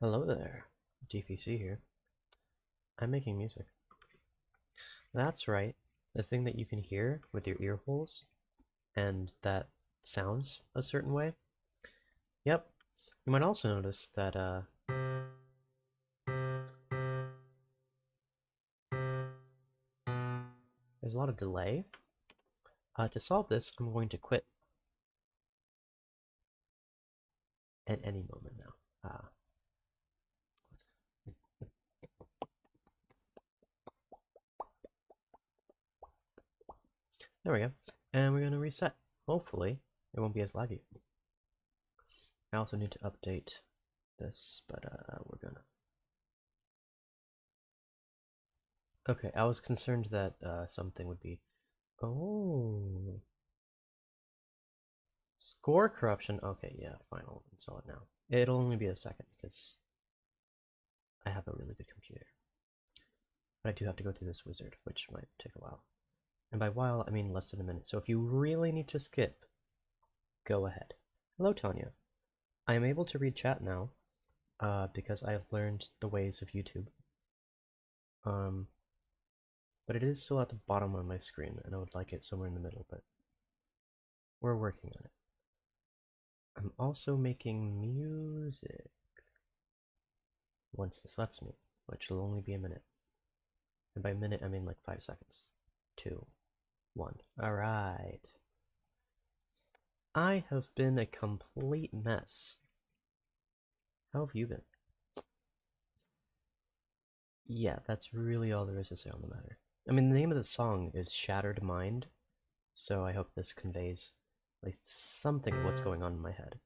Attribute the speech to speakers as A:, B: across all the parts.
A: Hello there, DVC here. I'm making music. That's right, the thing that you can hear with your ear holes and that sounds a certain way. Yep, you might also notice that there's a lot of delay. To solve this, I'm going to quit at any moment now. There we go. And we're going to reset. Hopefully, it won't be as laggy. I also need to update this, but we're gonna. Okay, I was concerned that something would be. Oh. Score corruption. Okay, yeah, fine, I'll install it now. It'll only be a second because I have a really good computer. But I do have to go through this wizard, which might take a while. And by while, I mean less than a minute. So if you really need to skip, go ahead. Hello, Tanya. I am able to read chat now because I have learned the ways of YouTube. But it is still at the bottom of my screen, and I would like it somewhere in the middle, but we're working on it. I'm also making music. Once this lets me, which will only be a minute. And by minute, I mean like 5 seconds. 2, 1. Alright. I have been a complete mess. How have you been? Yeah, that's really all there is to say on the matter. I mean, the name of the song is Shattered Mind, so I hope this conveys at least something of what's going on in my head.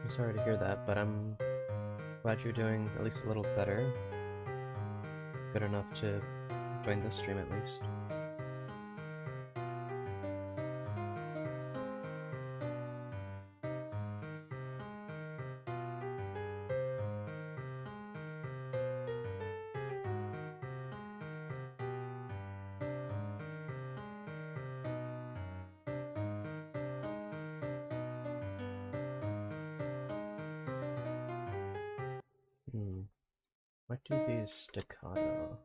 A: I'm sorry to hear that, but I'm glad you're doing at least a little better. Good enough to join this stream at least. What do these staccato?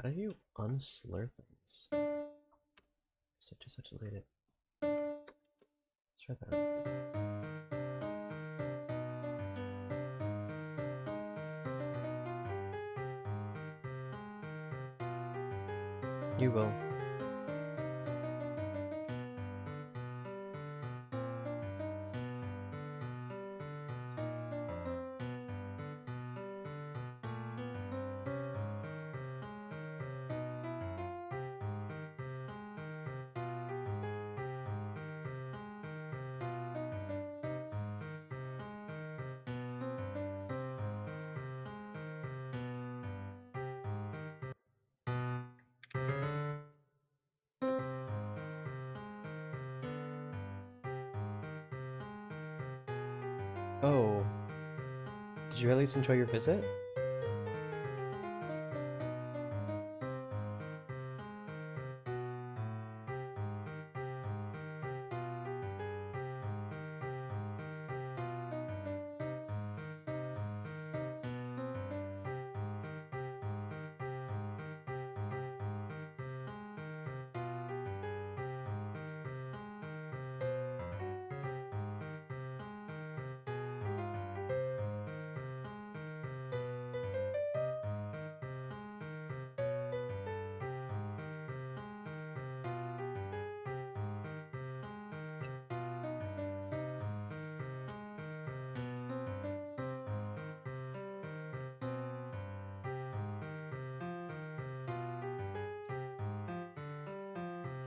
A: How do you unslur things? Such a late. Let's try that. You will. Oh, did you at least enjoy your visit?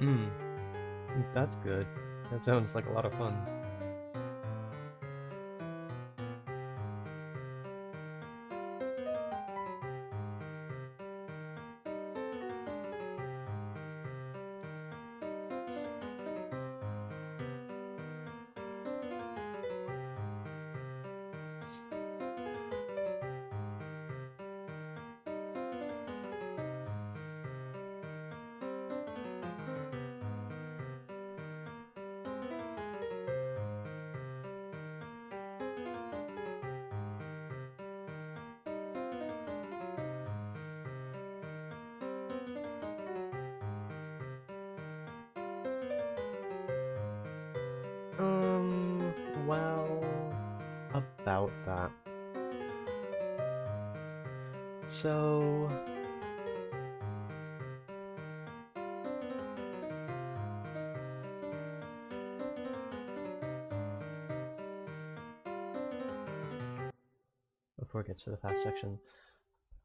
A: Hmm, that's good. That sounds like a lot of fun. Well, about that. So, before it gets to the fast section,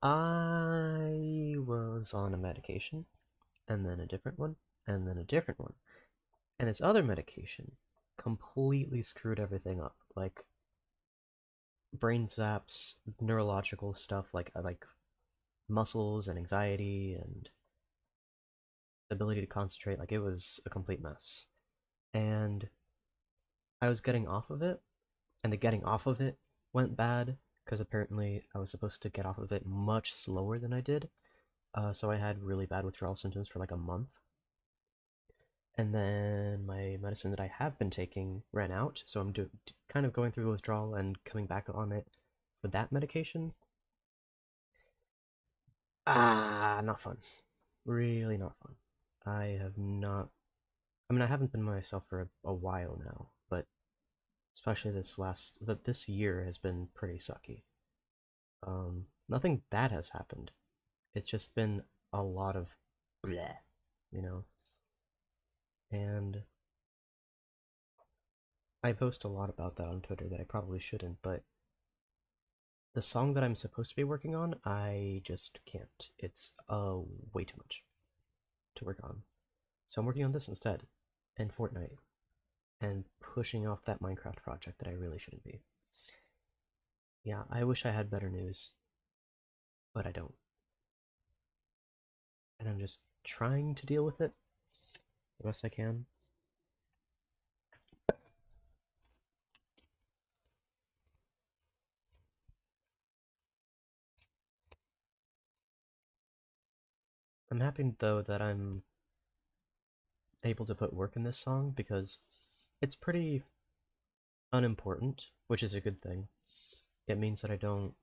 A: I was on a medication, and then a different one, and then a different one. And this other medication completely screwed everything up. Like, brain zaps, neurological stuff like muscles and anxiety and ability to concentrate. Like, it was a complete mess. And I was getting off of it, and the getting off of it went bad because apparently I was supposed to get off of it much slower than I did. So I had really bad withdrawal symptoms for like a month. And then my medicine that I have been taking ran out, so I'm kind of going through the withdrawal and coming back on it for that medication. Not fun. Really not fun. I have not. I mean, I haven't been myself for a while now, but especially this year has been pretty sucky. Nothing bad has happened. It's just been a lot of bleh, you know. And I post a lot about that on Twitter that I probably shouldn't, but the song that I'm supposed to be working on, I just can't. It's way too much to work on. So I'm working on this instead, and Fortnite, and pushing off that Minecraft project that I really shouldn't be. Yeah, I wish I had better news, but I don't. And I'm just trying to deal with it the best I can. I'm happy though that I'm able to put work in this song because it's pretty unimportant, which is a good thing. It means that I don't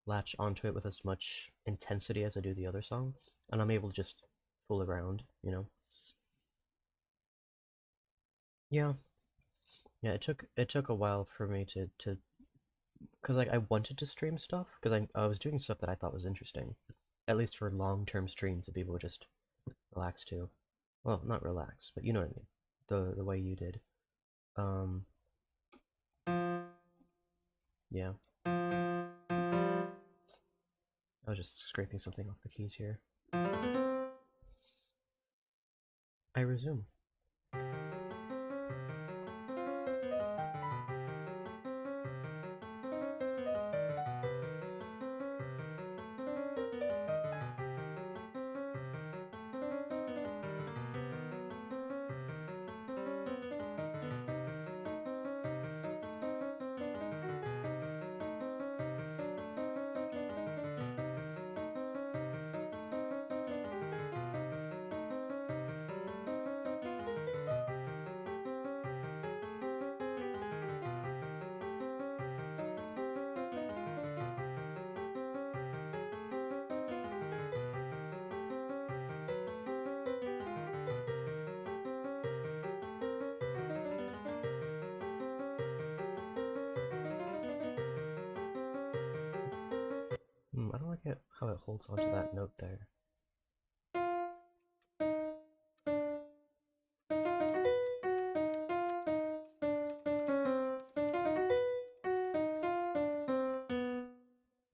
A: latch onto it with as much intensity as I do the other song, and I'm able to just fool around, you know? Yeah, yeah. It took a while for me to because like I wanted to stream stuff because I was doing stuff that I thought was interesting, at least for long-term streams that people would just relax to. Well, not relax, but you know what I mean. The way you did. Um, yeah. I was just scraping something off the keys here. I resume. I don't like it how it holds onto that note there.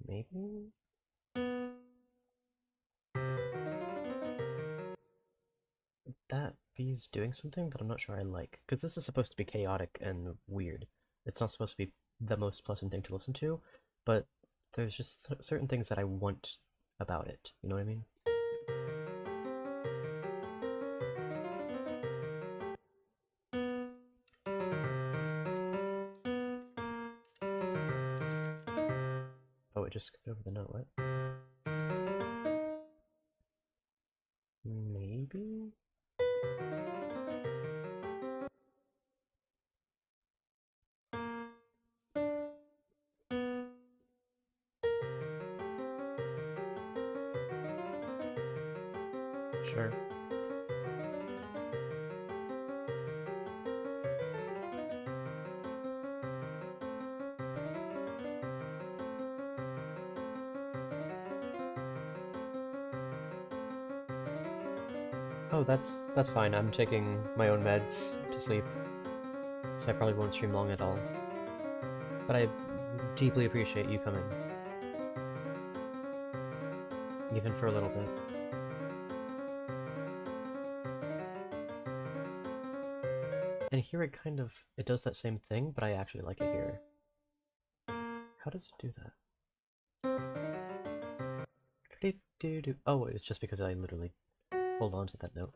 A: Maybe? That these doing something that I'm not sure I like. Because this is supposed to be chaotic and weird. It's not supposed to be the most pleasant thing to listen to, but there's just certain things that I want about it. You know what I mean? Oh, it just skipped over the note. What? Maybe? Sure. Oh, that's fine. I'm taking my own meds to sleep, so I probably won't stream long at all. But I deeply appreciate you coming, even for a little bit. And here it kind of it does that same thing, but I actually like it here. How does it do that? Oh, it's just because I literally hold on to that note.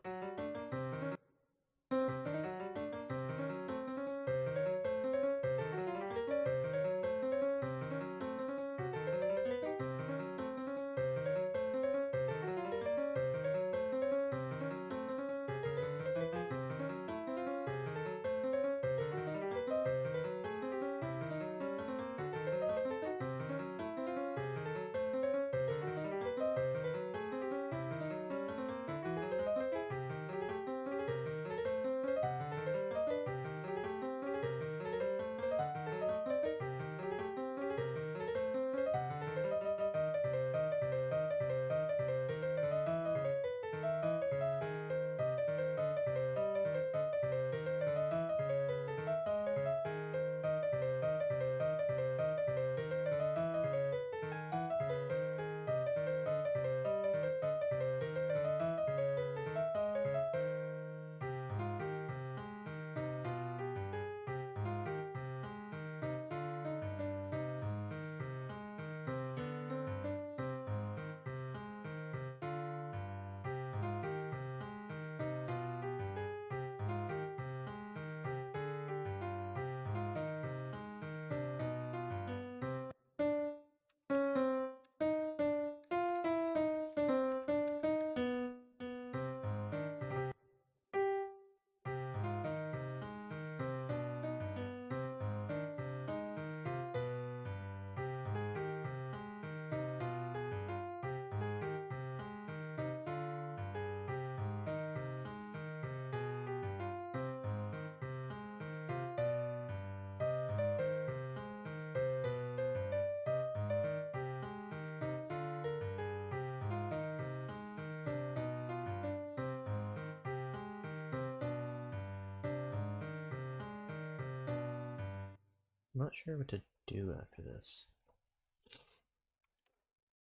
A: I'm not sure what to do after this.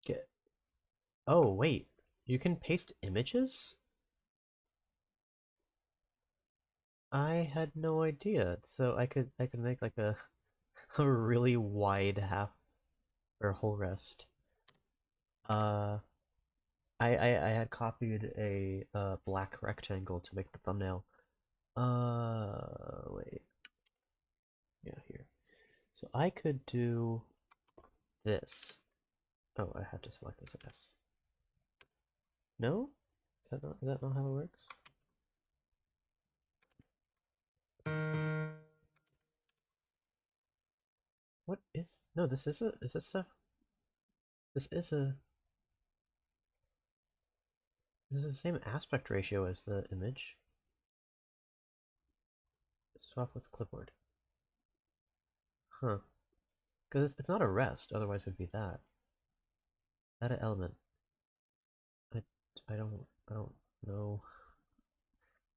A: Get. Oh, wait. You can paste images? I had no idea. So I could make like a a really wide half or whole rest. Uh I had copied a black rectangle to make the thumbnail. Wait. Yeah, here. So I could do this. Oh, I had to select this, I guess. No? Is that not how it works? What is no, is this is the same aspect ratio as the image. Swap with clipboard. Huh. Because it's not a rest, otherwise it would be that. Add an element. I I don't know.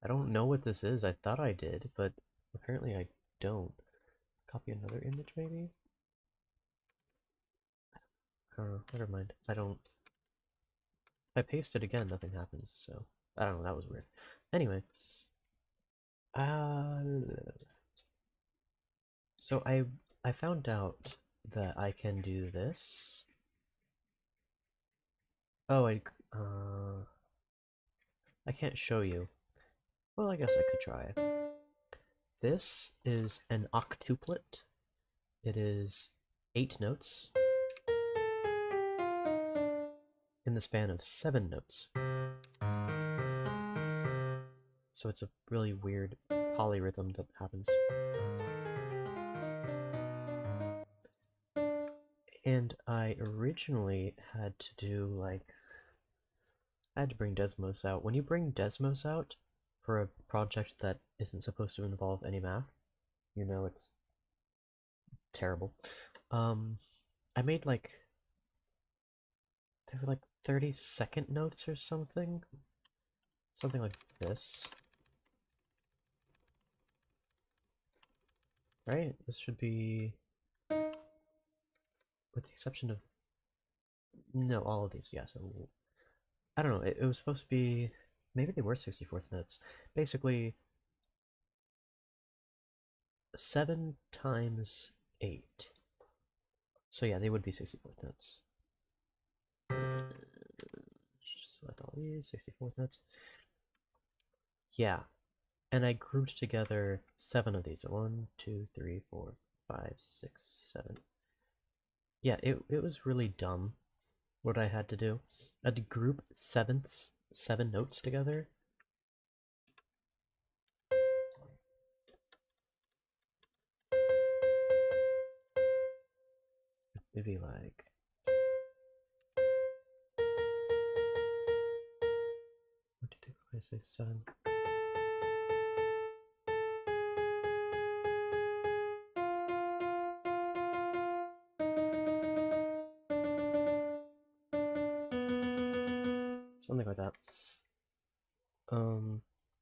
A: I don't know what this is. I thought I did, but apparently I don't. Copy another image maybe? I don't know. Never mind. I don't. If I paste it again, nothing happens, so I don't know, that was weird. Anyway, So I found out that I can do this. Oh, I can't show you. Well, I guess I could try. This is an octuplet. It is 8 notes in the span of 7 notes. So it's a really weird polyrhythm that happens. And I originally had to do like I had to bring Desmos out. When you bring Desmos out for a project that isn't supposed to involve any math, you know it's terrible. I made like they were like 30-second notes or something, something like this. Right? This should be, with the exception of no, all of these. Yeah. So I don't know. It was supposed to be. Maybe they were 64th notes. Basically, 7 times 8. So yeah, they would be 64th notes. Just select all these 64th notes. Yeah, and I grouped together 7 of these. So 1, 2, 3, 4, 5, 6, 7. Yeah, it was really dumb what I had to do. I had to group 7 notes together. Maybe like 1, 2, 3, 4, 5, 6, 7. Something like that.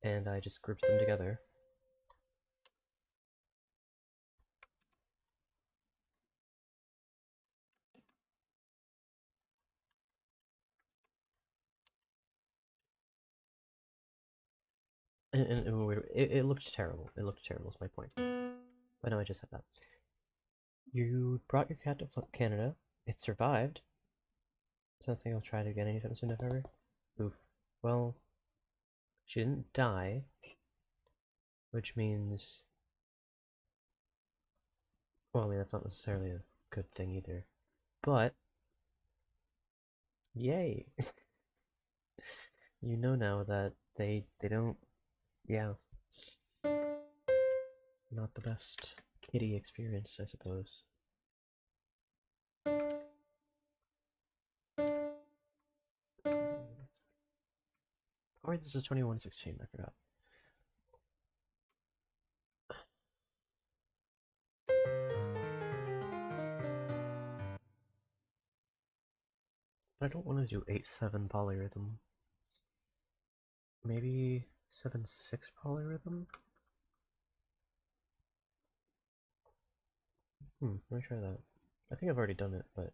A: And I just grouped them together. And it looked terrible. It looked terrible is my point. But now I just had that. You brought your cat to Canada. It survived. So I think I'll try it again anytime soon, if ever. Oof. Well, she didn't die, which means... Well, I mean, that's not necessarily a good thing either. But, yay! You know now that they don't... Yeah, not the best kitty experience, I suppose. Or this is 2116, I forgot. But I don't want to do 8-7 polyrhythm. Maybe 7-6 polyrhythm? Let me try that. I think I've already done it, but...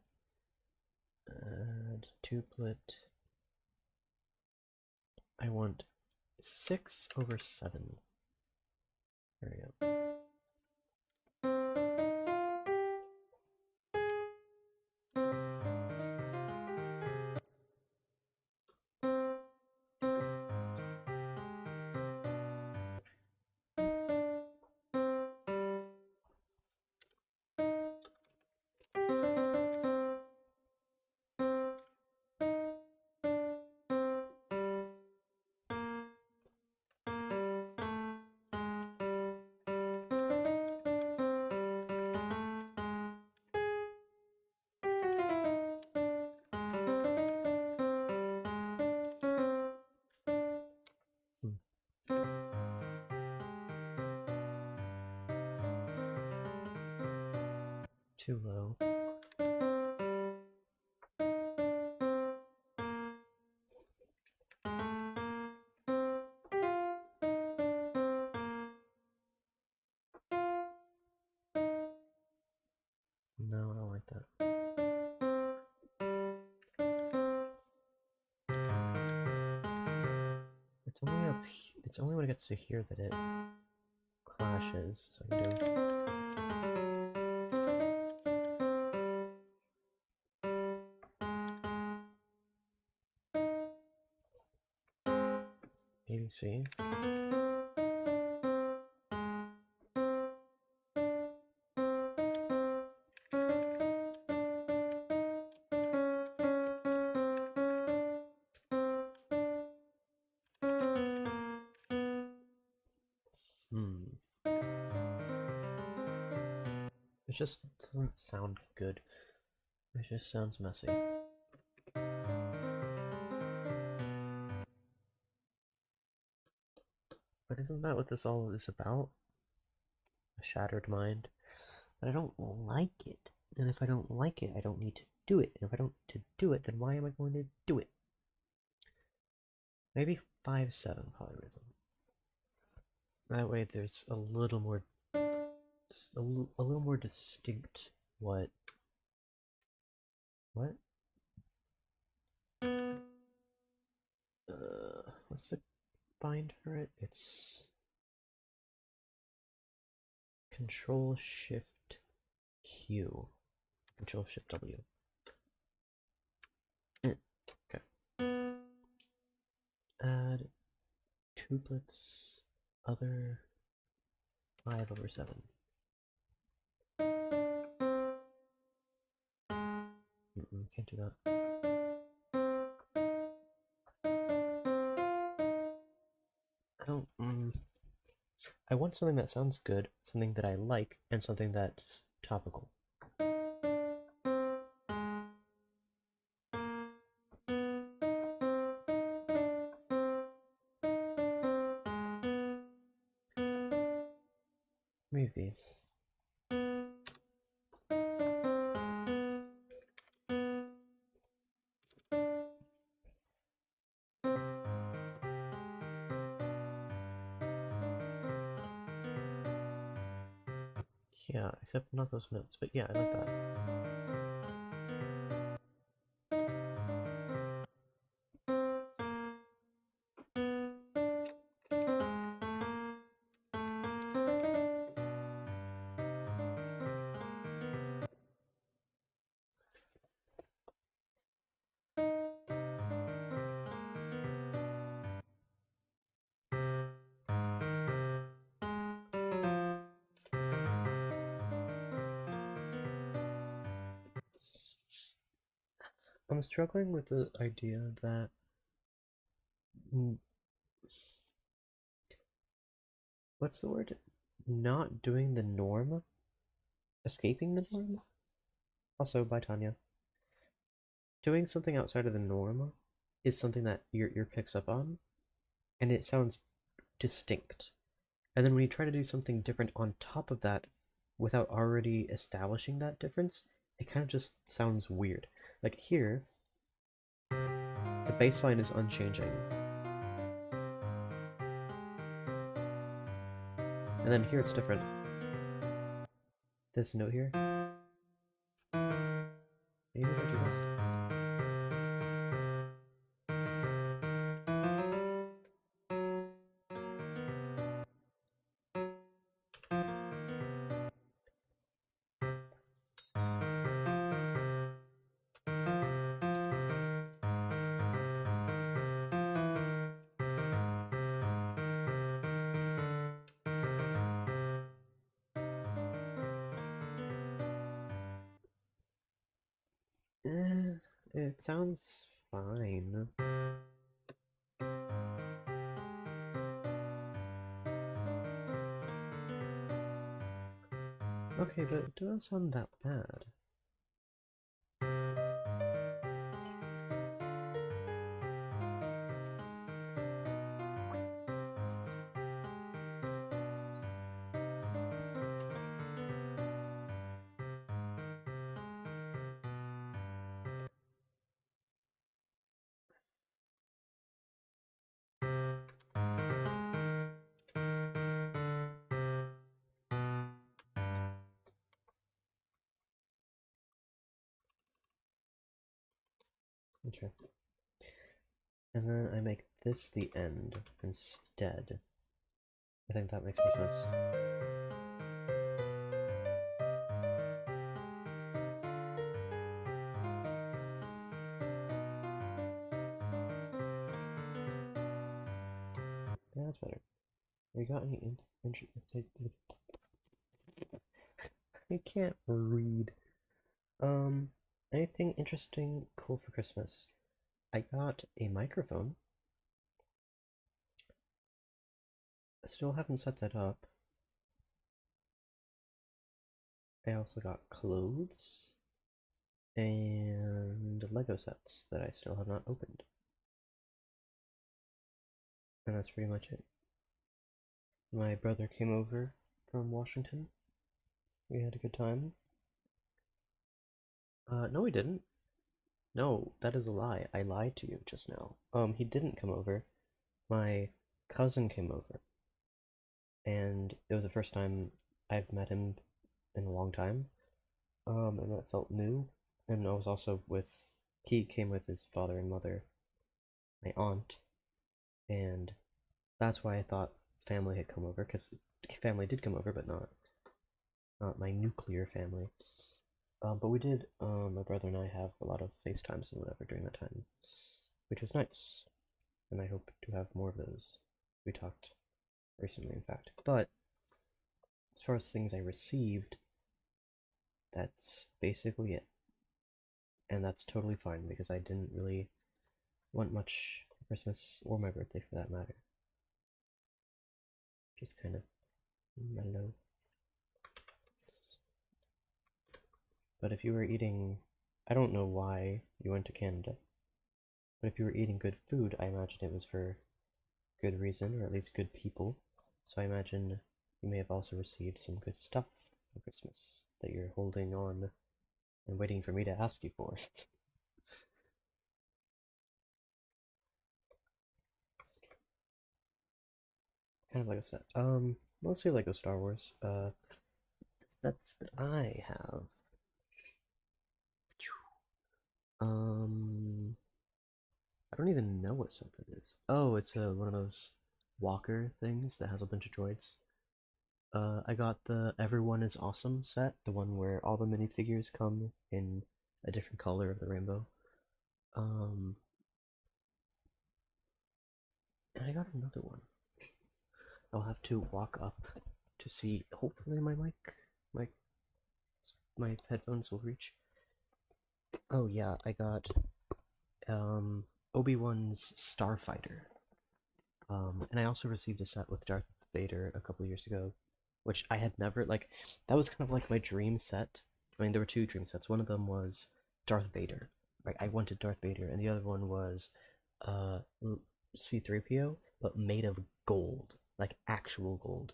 A: Add tuplet. I want 6/7. There we go. Too low. No, I don't like that. It's only up. It's only when it gets to here that it clashes, so I can do ABC. It just doesn't sound good. It just sounds messy. But isn't that what this all is about? A shattered mind? But I don't like it. And if I don't like it, I don't need to do it. And if I don't need to do it, then why am I going to do it? Maybe 5/7 polyrhythm. That way there's a little more distinct what what's the bind for it? It's Control Shift Q. Control Shift W. Okay. Add tuplets other 5/7. Can't do that. I don't. I want something that sounds good, something that I like, and something that's topical. Maybe. Yeah, except not those notes, but yeah, I like that. I'm struggling with the idea that what's the word? Not doing the norm? Escaping the norm? Also by Tanya. Doing something outside of the norm is something that your ear picks up on, and it sounds distinct. And then when you try to do something different on top of that without already establishing that difference, it kind of just sounds weird. Like here, the bass line is unchanging. And then here it's different. This note here. Maybe if I do this. It sounds fine. Okay, but it doesn't sound that bad. Okay. And then I make this the end instead. I think that makes more sense. Yeah, that's better. Have you got any I can't read. Um, Anything interesting, cool for Christmas? I got a microphone. I still haven't set that up. I also got clothes and Lego sets that I still have not opened. And that's pretty much it. My brother came over from Washington. We had a good time. No, he didn't. No, that is a lie. I lied to you just now. He didn't come over. My cousin came over, and it was the first time I've met him in a long time. And that felt new. And I was also he came with his father and mother, my aunt, and that's why I thought family had come over, because family did come over, but not my nuclear family. But we did, my brother and I have a lot of FaceTimes and whatever during that time, which was nice, and I hope to have more of those. We talked recently, in fact. But as far as things I received, that's basically it. And that's totally fine because I didn't really want much for Christmas or my birthday for that matter. Just kind of mellow. But if you were eating, I don't know why you went to Canada, but if you were eating good food, I imagine it was for good reason, or at least good people. So I imagine you may have also received some good stuff for Christmas that you're holding on and waiting for me to ask you for. Kind of like I said, mostly Lego Star Wars. That's that I have. I don't even know what set that is. Oh, it's one of those walker things that has a bunch of droids. I got the Everyone is Awesome set, the one where all the minifigures come in a different color of the rainbow. Um, and I got another one. I'll have to walk up to see. Hopefully, my my headphones will reach. Oh yeah, I got Obi-Wan's Starfighter. And I also received a set with Darth Vader a couple years ago, which I had never like. That was kind of like my dream set. I mean, there were two dream sets. One of them was Darth Vader. Right, I wanted Darth Vader, and the other one was uh, C-3PO, but made of gold, like actual gold.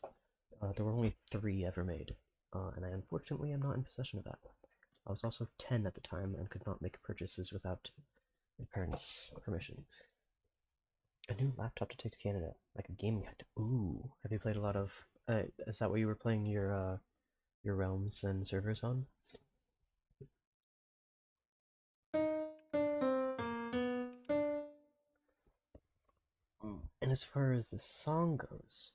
A: There were only three ever made, and I unfortunately am not in possession of that. I was also 10 at the time and could not make purchases without my parents' permission. A new laptop to take to Canada, like a gaming laptop. Ooh, have you played a lot of? Is that what you were playing your realms and servers on? And as far as the song goes,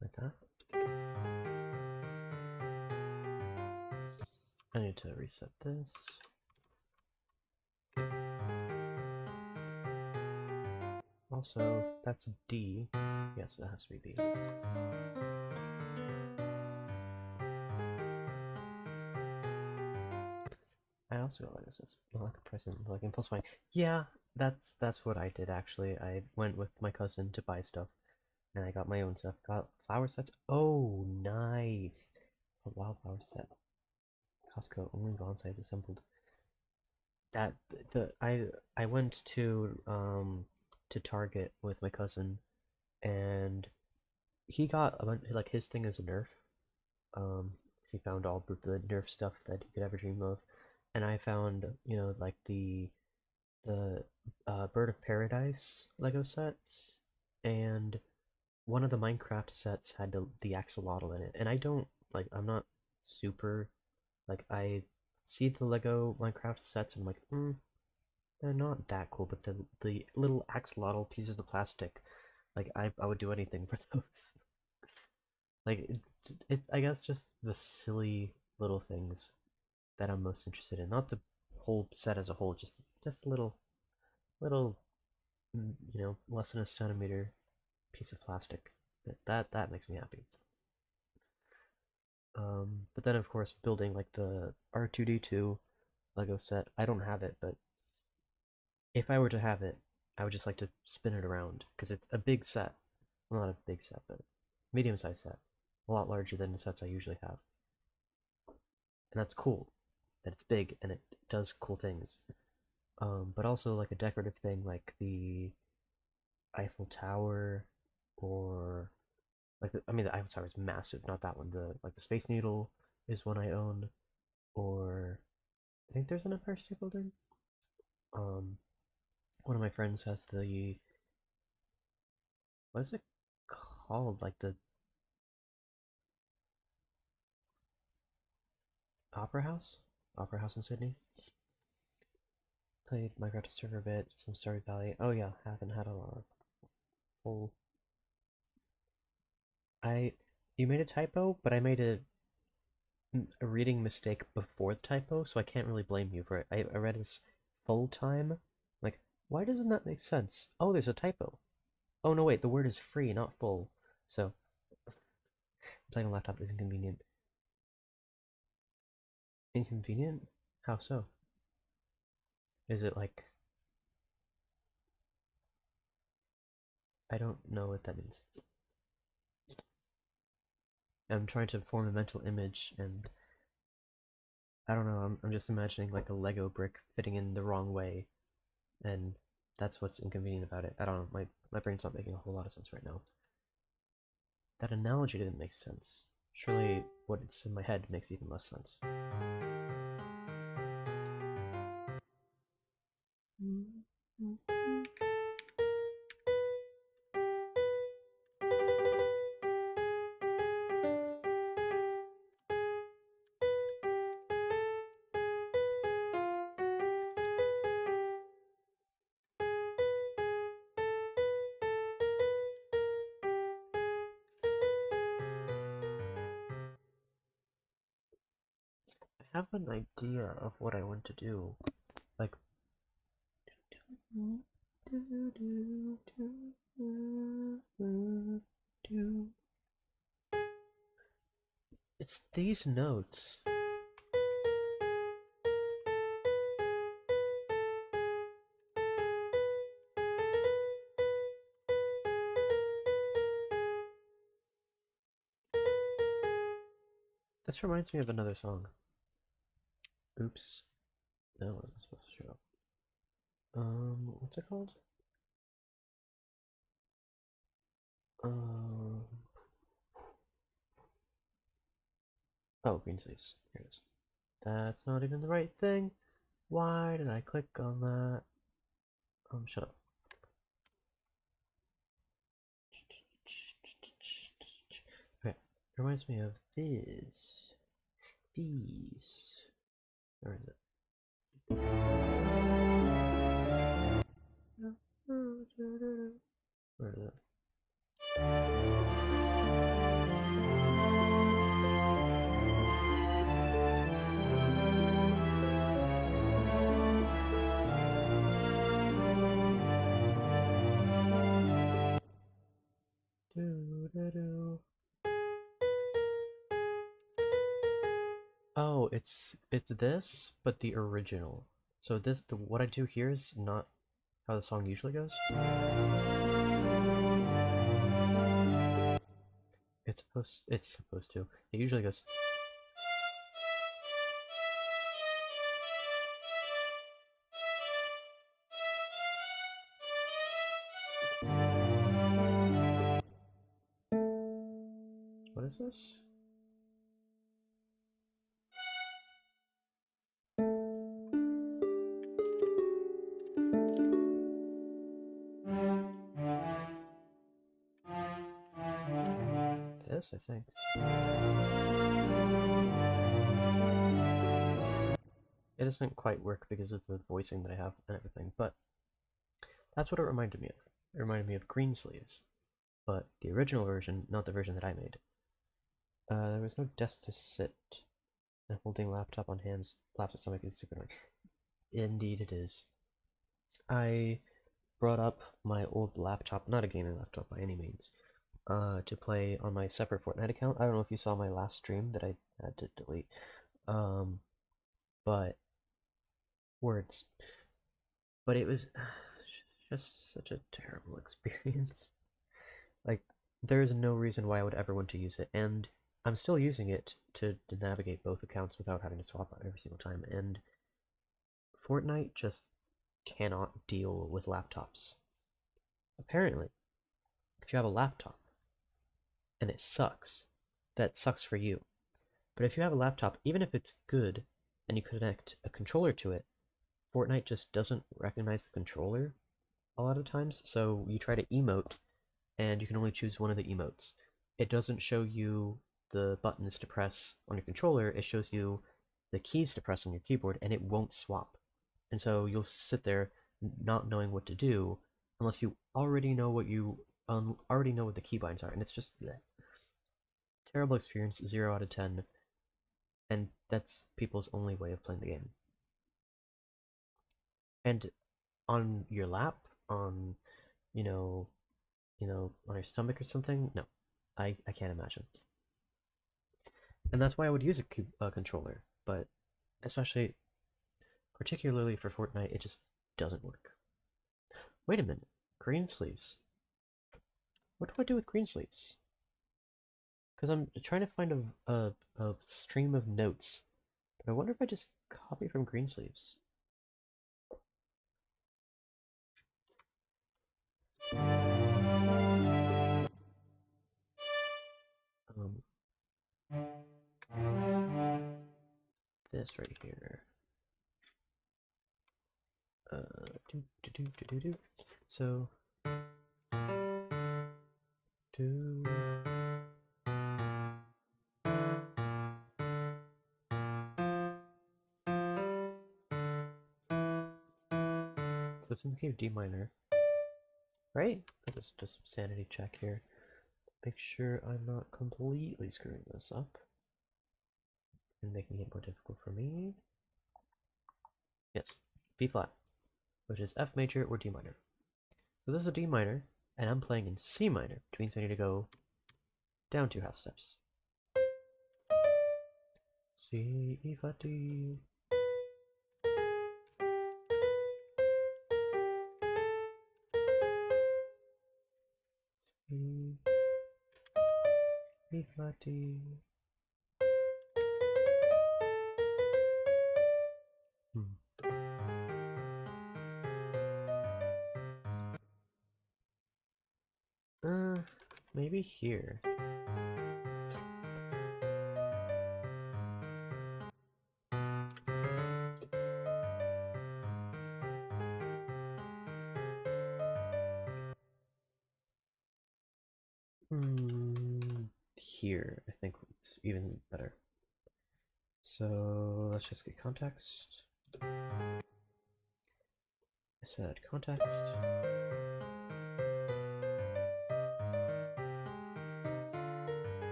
A: like that. I need to reset this. Also, that's D. Yes, that has to be B. I also got like this, like a present, like impulse buying. Yeah, that's what I did actually. I went with my cousin to buy stuff, and I got my own stuff. Got flower sets. Oh, nice! A wildflower set. Costco only bonsais assembled. That the I went to Target with my cousin, and he got a bunch, like his thing is a Nerf. Um, he found all the Nerf stuff that he could ever dream of, and I found like the Bird of Paradise Lego set, and one of the Minecraft sets had the axolotl in it, and I don't like. I'm not super like I see the Lego Minecraft sets, and I'm like, they're not that cool, but the little axolotl pieces of plastic, like I would do anything for those. Like I guess just the silly little things that I'm most interested in, not the whole set as a whole, just a little less than a centimeter piece of plastic. That makes me happy. But then of course building like the R2D2 Lego set, I don't have it, but if I were to have it, I would just like to spin it around because it's a big set. Well, not a big set, but medium-sized set, a lot larger than the sets I usually have, and that's cool. That it's big and it does cool things. But also like a decorative thing like the Eiffel Tower, or like I mean the Eiffel Tower is massive, not that one. The like the Space Needle is one I own, or I think there's an Empire State Building. Um, one of my friends has the what is it called? Like the Opera House in Sydney. Played Minecraft a server a bit, some Stardew Valley. Oh yeah, haven't had a full. I You made a typo, but I made a reading mistake before the typo, so I can't really blame you for it. I read this full time. Like, why doesn't that make sense? Oh, there's a typo. Oh no, wait, the word is free, not full. So playing on a laptop is inconvenient. Inconvenient? How so? Is it like I don't know what that means. I'm trying to form a mental image, and I don't know. I'm just imagining like a Lego brick fitting in the wrong way, and that's what's inconvenient about it. I don't know. My brain's not making a whole lot of sense right now. That analogy didn't make sense. Surely what's in my head makes even less sense. I have an idea of what I want to do. Like, it's these notes. This reminds me of another song. Oops. That wasn't supposed to show up. What's it called? Um, oh, Green Sleeves. Here it is. That's not even the right thing. Why did I click on that? Shut up. Okay, reminds me of this. These. Where is it? Where is it? Oh, it's this, but the original. So what I do here is not how the song usually goes. It's supposed to. It usually goes. What is this? This, I think. It doesn't quite work because of the voicing that I have and everything, but that's what it reminded me of. It reminded me of Greensleeves, but the original version, not the version that I made. There was no desk to sit, and holding laptop on hands, laptop stomach is super annoying. Indeed it is. I brought up my old laptop, not a gaming laptop by any means, to play on my separate Fortnite account. I don't know if you saw my last stream that I had to delete, but words. But it was just such a terrible experience. Like, there's no reason why I would ever want to use it, and I'm still using it to navigate both accounts without having to swap out every single time, and Fortnite just cannot deal with laptops. Apparently, if you have a laptop and it sucks, that sucks for you. But if you have a laptop, even if it's good and you connect a controller to it, Fortnite just doesn't recognize the controller a lot of times. So you try to emote and you can only choose one of the emotes. It doesn't show you the buttons to press on your controller, it shows you the keys to press on your keyboard, and it won't swap. And so you'll sit there not knowing what to do unless you already know what the keybinds are, and it's just bleh. Terrible experience, 0 out of 10, and that's people's only way of playing the game. And on your lap, on on your stomach or something, no, I can't imagine. And that's why I would use a controller, but particularly for Fortnite, it just doesn't work. Wait a minute, Greensleeves. What do I do with Greensleeves? Because I'm trying to find a stream of notes, but I wonder if I just copy from Greensleeves. This right here. So, so it's in the key of D minor, right? Let's just sanity check here. Make sure I'm not completely screwing this up and making it more difficult for me. Yes, B flat, which is F major or D minor. So this is a D minor, and I'm playing in C minor, which means I need to go down 2 half steps. C, E flat, D. C, E flat, D. Maybe here. Here, I think it's even better. So let's just get context. I said context.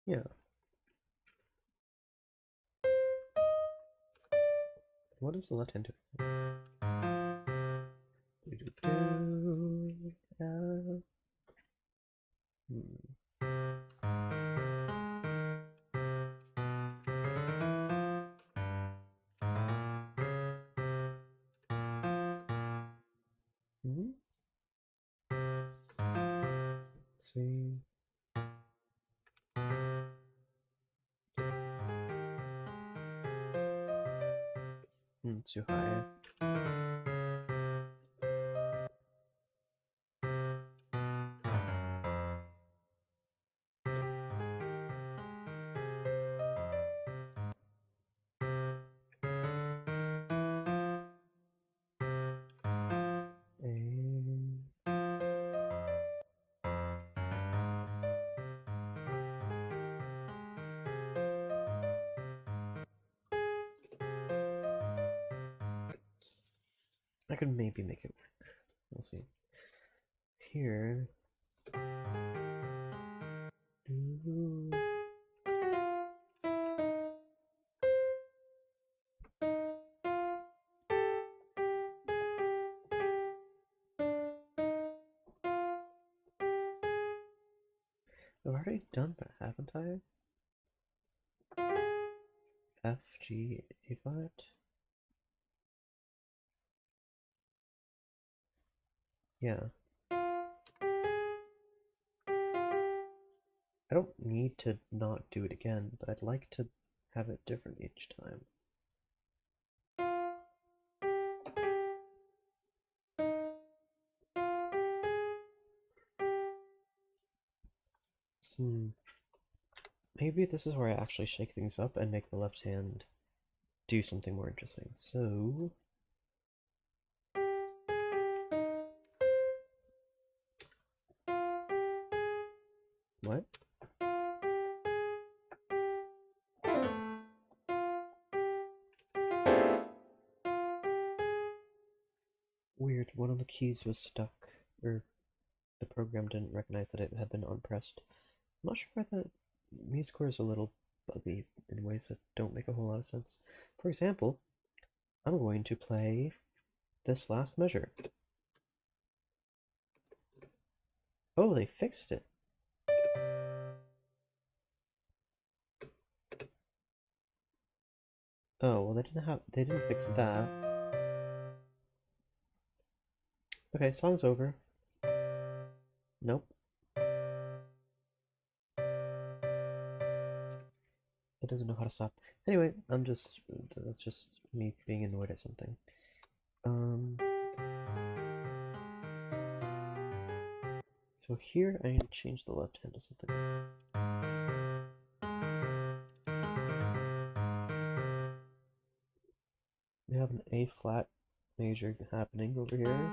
A: Yeah. What is the left hand doing? see. Too high. I could maybe make it work. We'll see. Here. I've already done that, haven't I? F, G, A flat? Yeah. I don't need to not do it again, but I'd like to have it different each time. Maybe this is where I actually shake things up and make the left hand do something more interesting. So... What? Weird, one of the keys was stuck, or the program didn't recognize that it had been unpressed. I'm not sure why the music score is a little buggy in ways that don't make a whole lot of sense. For example, I'm going to play this last measure. Oh, they fixed it. Oh, well they didn't fix that. Okay, song's over. Nope. It doesn't know how to stop. Anyway, that's just me being annoyed at something. So here I need to change the left hand to something. We have an A flat major happening over here.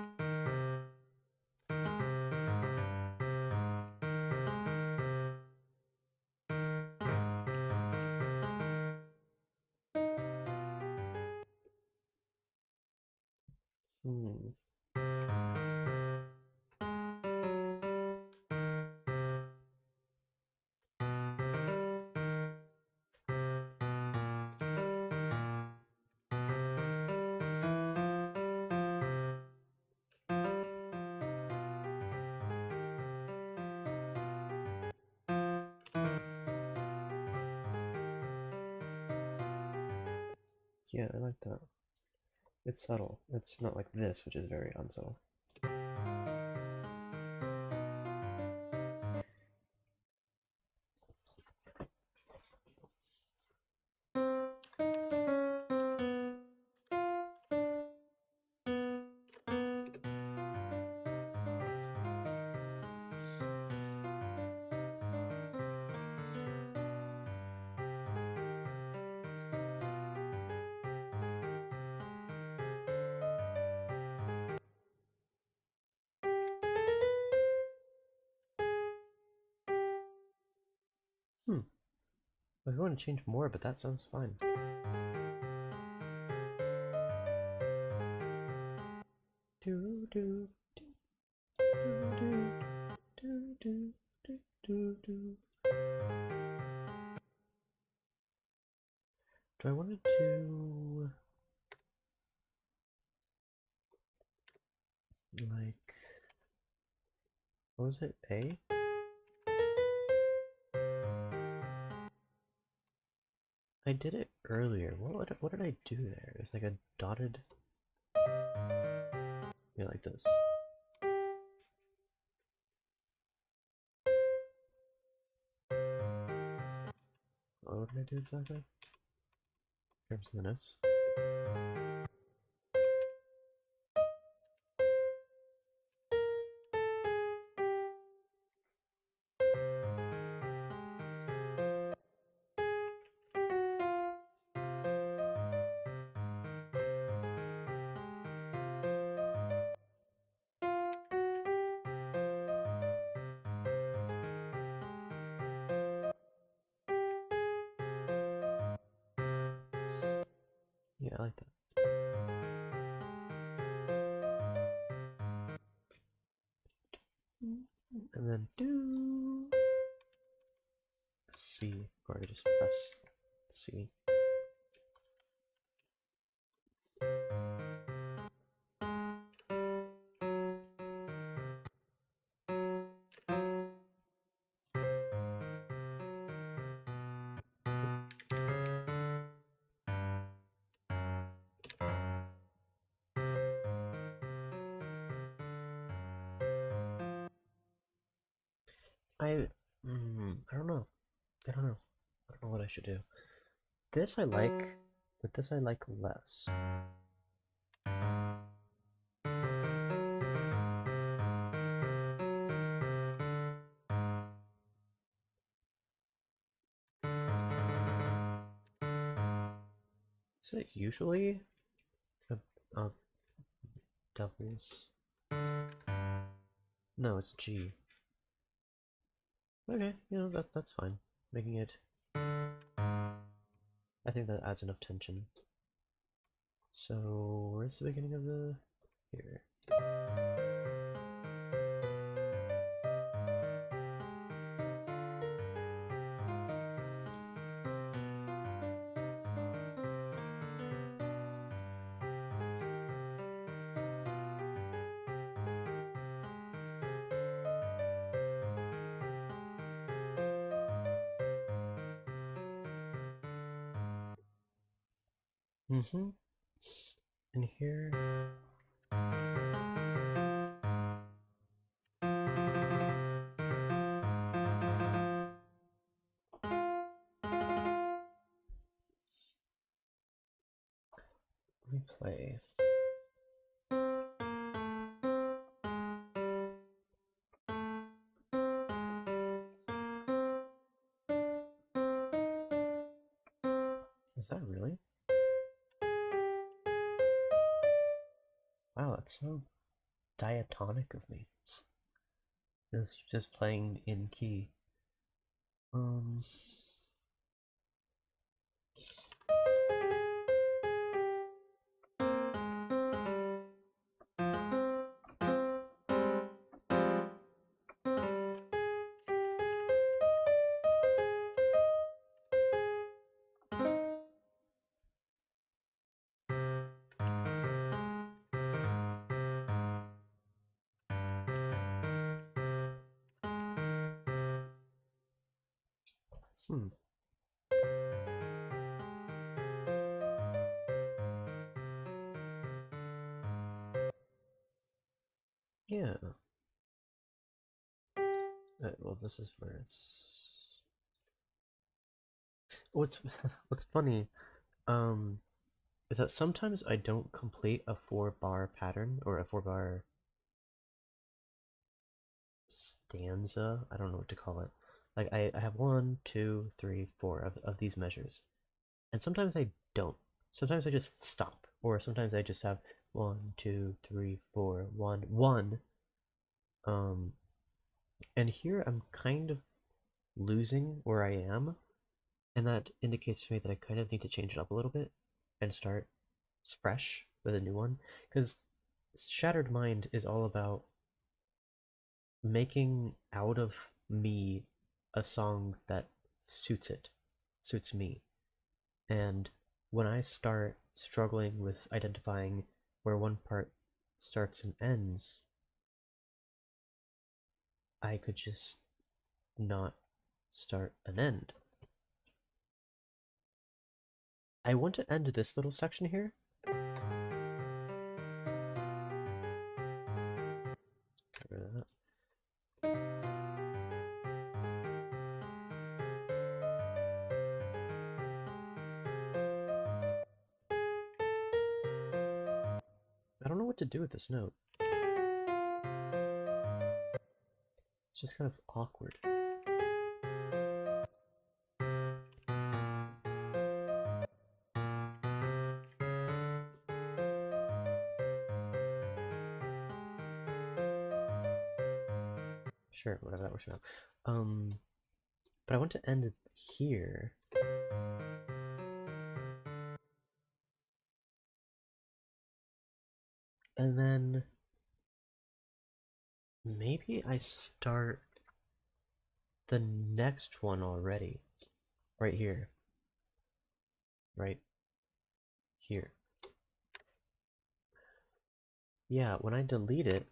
A: Yeah, I like that. It's subtle. It's not like this, which is very unsubtle. I was going to change more, but that sounds fine. Do do do do do do do do do. Do I want to do like what was it? A? I did it earlier. What did I do there? It's like a dotted. Yeah, like this. what did I do exactly? In terms of the notes. Yeah, I like that. And then do C, or I just press C. I don't know. I don't know. I don't know what I should do. This I like, but this I like less. Is it usually a doubles? No, it's G. Okay, that's fine. Making it. I think that adds enough tension. So where's the beginning of the here? Mm-hmm. And here. Let me play. Is that really? Wow, that's so diatonic of me. Just playing in key. Hmm. Yeah. Well, this is where it's. What's what's funny, um, is that sometimes I don't complete a 4-bar pattern or a 4-bar stanza. I don't know what to call it. Like I have one, two, three, four of these measures, and sometimes I don't. Sometimes I just stop, or sometimes I just have one, two, three, four, one, one. Um, and here I'm kind of losing where I am, and that indicates to me that I kind of need to change it up a little bit and start fresh with a new one. Because Shattered Mind is all about making out of me a song that suits me. And when I start struggling with identifying where one part starts and ends, I could just not start an end. I want to end this little section here. Get rid of that. to do with this note. It's just kind of awkward. Sure, whatever that works for now. But I want to end it here. And then maybe I start the next one already. Right here. Right here. Yeah, when I delete it,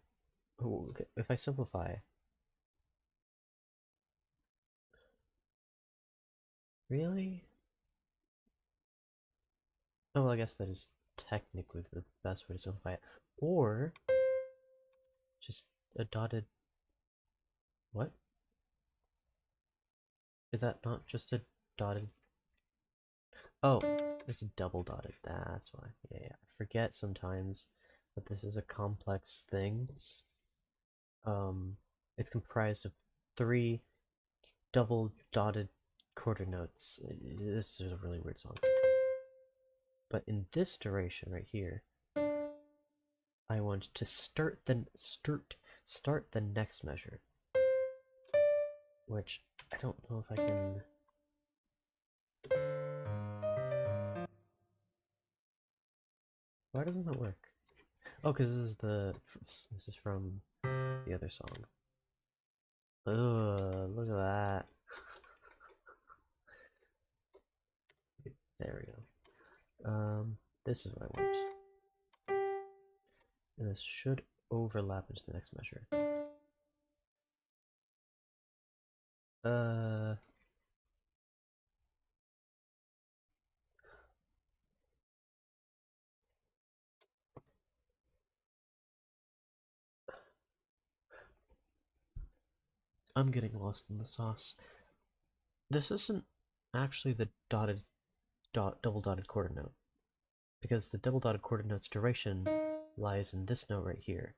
A: if I simplify. Really? Oh, well, I guess that is technically the best way to simplify it. Or just a dotted. What? Is that not just a dotted? Oh, it's a double dotted. That's why. Yeah, I forget sometimes that this is a complex thing. It's comprised of 3 double dotted quarter notes. This is a really weird song. But in this duration right here, I want to start the next measure, which I don't know if I can. Why doesn't that work? Oh, because this is from the other song. Ugh, look at that. There we go. This is what I want. And this should overlap into the next measure. I'm getting lost in the sauce. This isn't actually the double dotted quarter note, because the double dotted quarter note's duration lies in this note right here.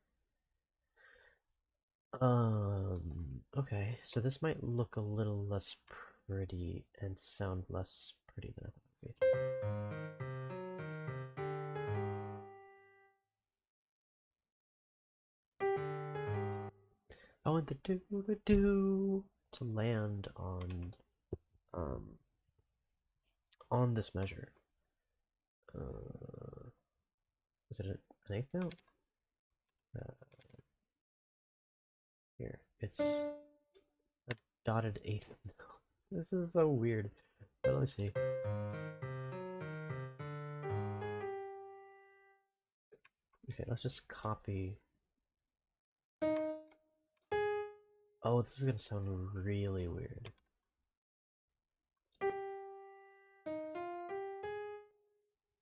A: Okay, so this might look a little less pretty and sound less pretty than I thought it would be. I want the do to land on this measure. Is it an eighth note? Here, it's a dotted eighth note. This is so weird. But let me see. Okay, let's just copy. Oh, this is gonna sound really weird.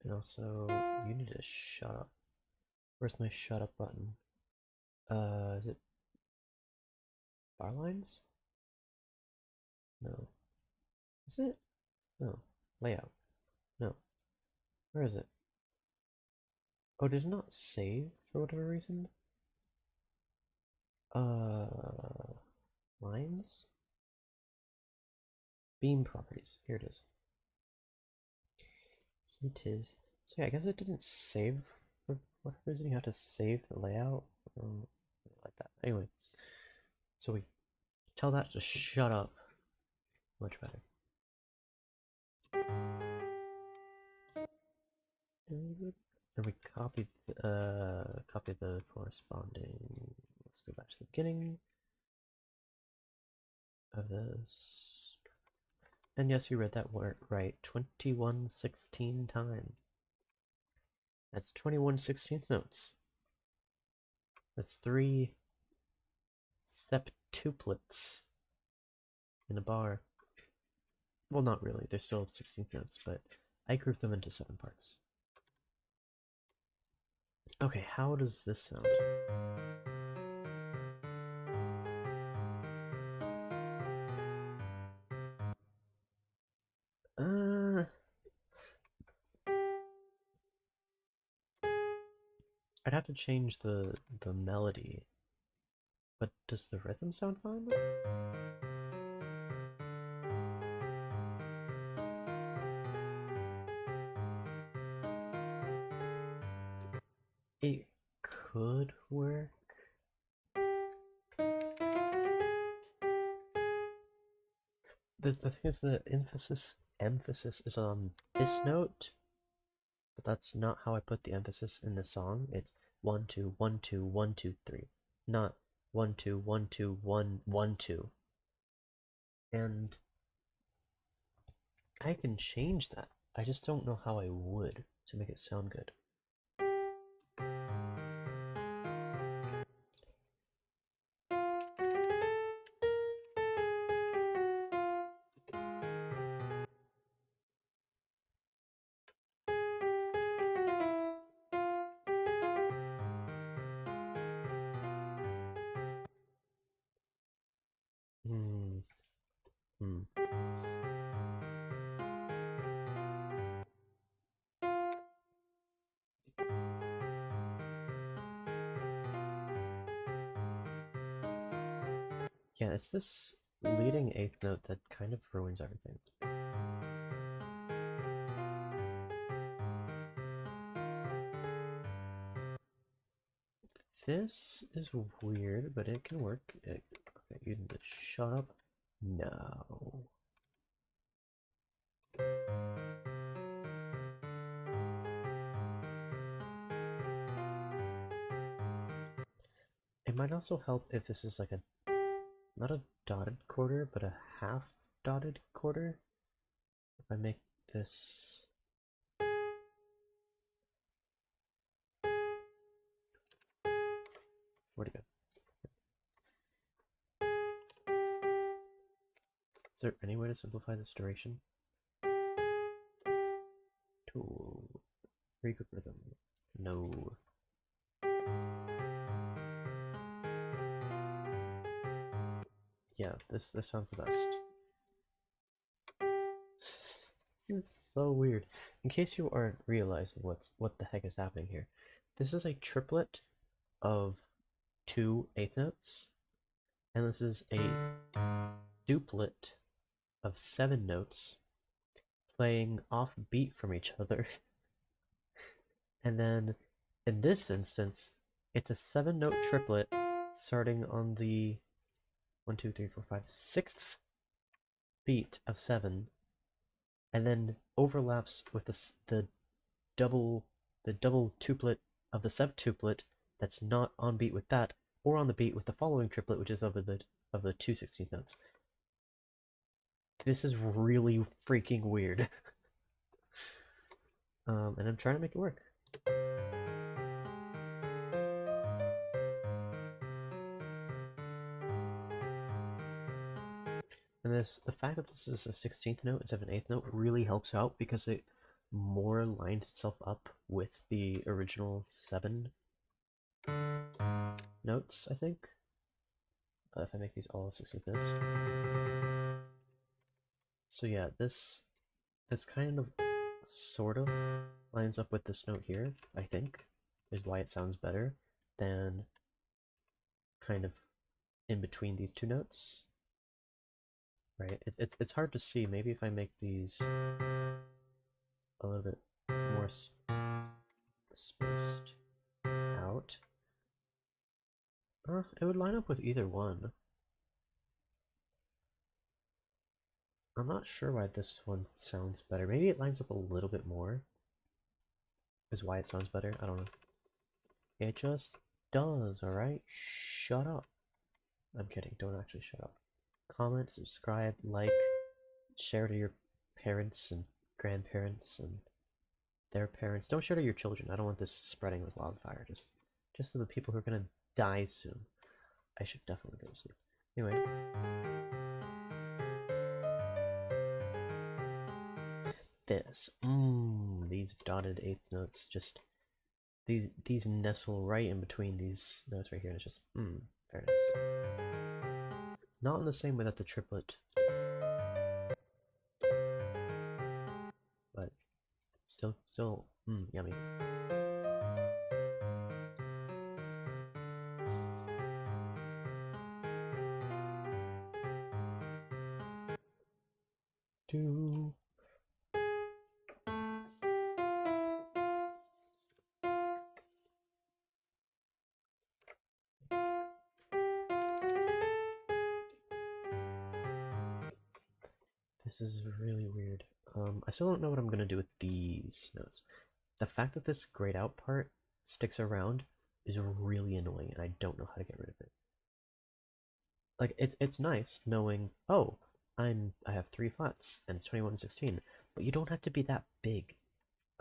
A: And also, you need to shut up. Where's my shut up button? Is it bar lines? No. Is it? No. Layout. No. Where is it? Oh, did it not save for whatever reason? Lines? Beam properties. Here it is. It is. So yeah, I guess it didn't save for whatever reason. You have to save the layout. Like that. Anyway, so we tell that to shut up. Much better. And we copy the corresponding. Let's go back to the beginning of this. And yes, you read that word right. 21/16 time. That's 21/16th notes. That's 3 septuplets in a bar. Well, not really. They're still 16th notes, but I grouped them into 7 parts. Okay, how does this sound? I'd have to change the melody. But does the rhythm sound fine? It could work. The thing is the emphasis is on this note, but that's not how I put the emphasis in the song. It's 1 2 1 2 1 2 3, not 1 2 1 2 1 1 2. And I can change that. I just don't know how I would to make it sound good. Hmm. Hmm. Yeah, it's this leading eighth note that kind of ruins everything. This is weird, but it can work. Okay, you need to shut up. No. It might also help if this is like a, not a dotted quarter, but a half dotted quarter. If I make this, where'd it go? Is there any way to simplify this duration? Tool. Regroup rhythm. No. Yeah, this sounds the best. This is so weird. In case you aren't realizing what the heck is happening here, this is a triplet of 2/8 notes, and this is a duplet of 7 notes playing off beat from each other. And then in this instance, it's a 7-note triplet starting on the 1, 2, 3, 4, 5, 6th beat of 7, and then overlaps with double the double tuplet of the septuplet that's not on beat with that, or on the beat with the following triplet, which is of the 2/16 notes. This is really freaking weird. And I'm trying to make it work. And the fact that this is a 16th note instead of an 8th note really helps out because it more lines itself up with the original 7 notes, I think. If I make these all 16th notes. So yeah, this kind of sort of lines up with this note here, I think, is why it sounds better than kind of in between these two notes. Right? It's hard to see. Maybe if I make these a little bit more spaced out, it would line up with either one. I'm not sure why this one sounds better. Maybe it lines up a little bit more, is why it sounds better. I don't know. It just does, alright? Shut up. I'm kidding. Don't actually shut up. Comment, subscribe, like, share to your parents and grandparents and their parents. Don't share to your children. I don't want this spreading like wildfire. Just to the people who are gonna die soon. I should definitely go to sleep. Anyway. This. These dotted eighth notes just these nestle right in between these notes right here, and it's just very nice. Not in the same way that the triplet, but still yummy. do. This is really weird. I still don't know what I'm gonna do with these notes. The fact that this grayed out part sticks around is really annoying, and I don't know how to get rid of it. Like it's nice knowing, oh, I have 3 flats and it's 21 and 16, but you don't have to be that big,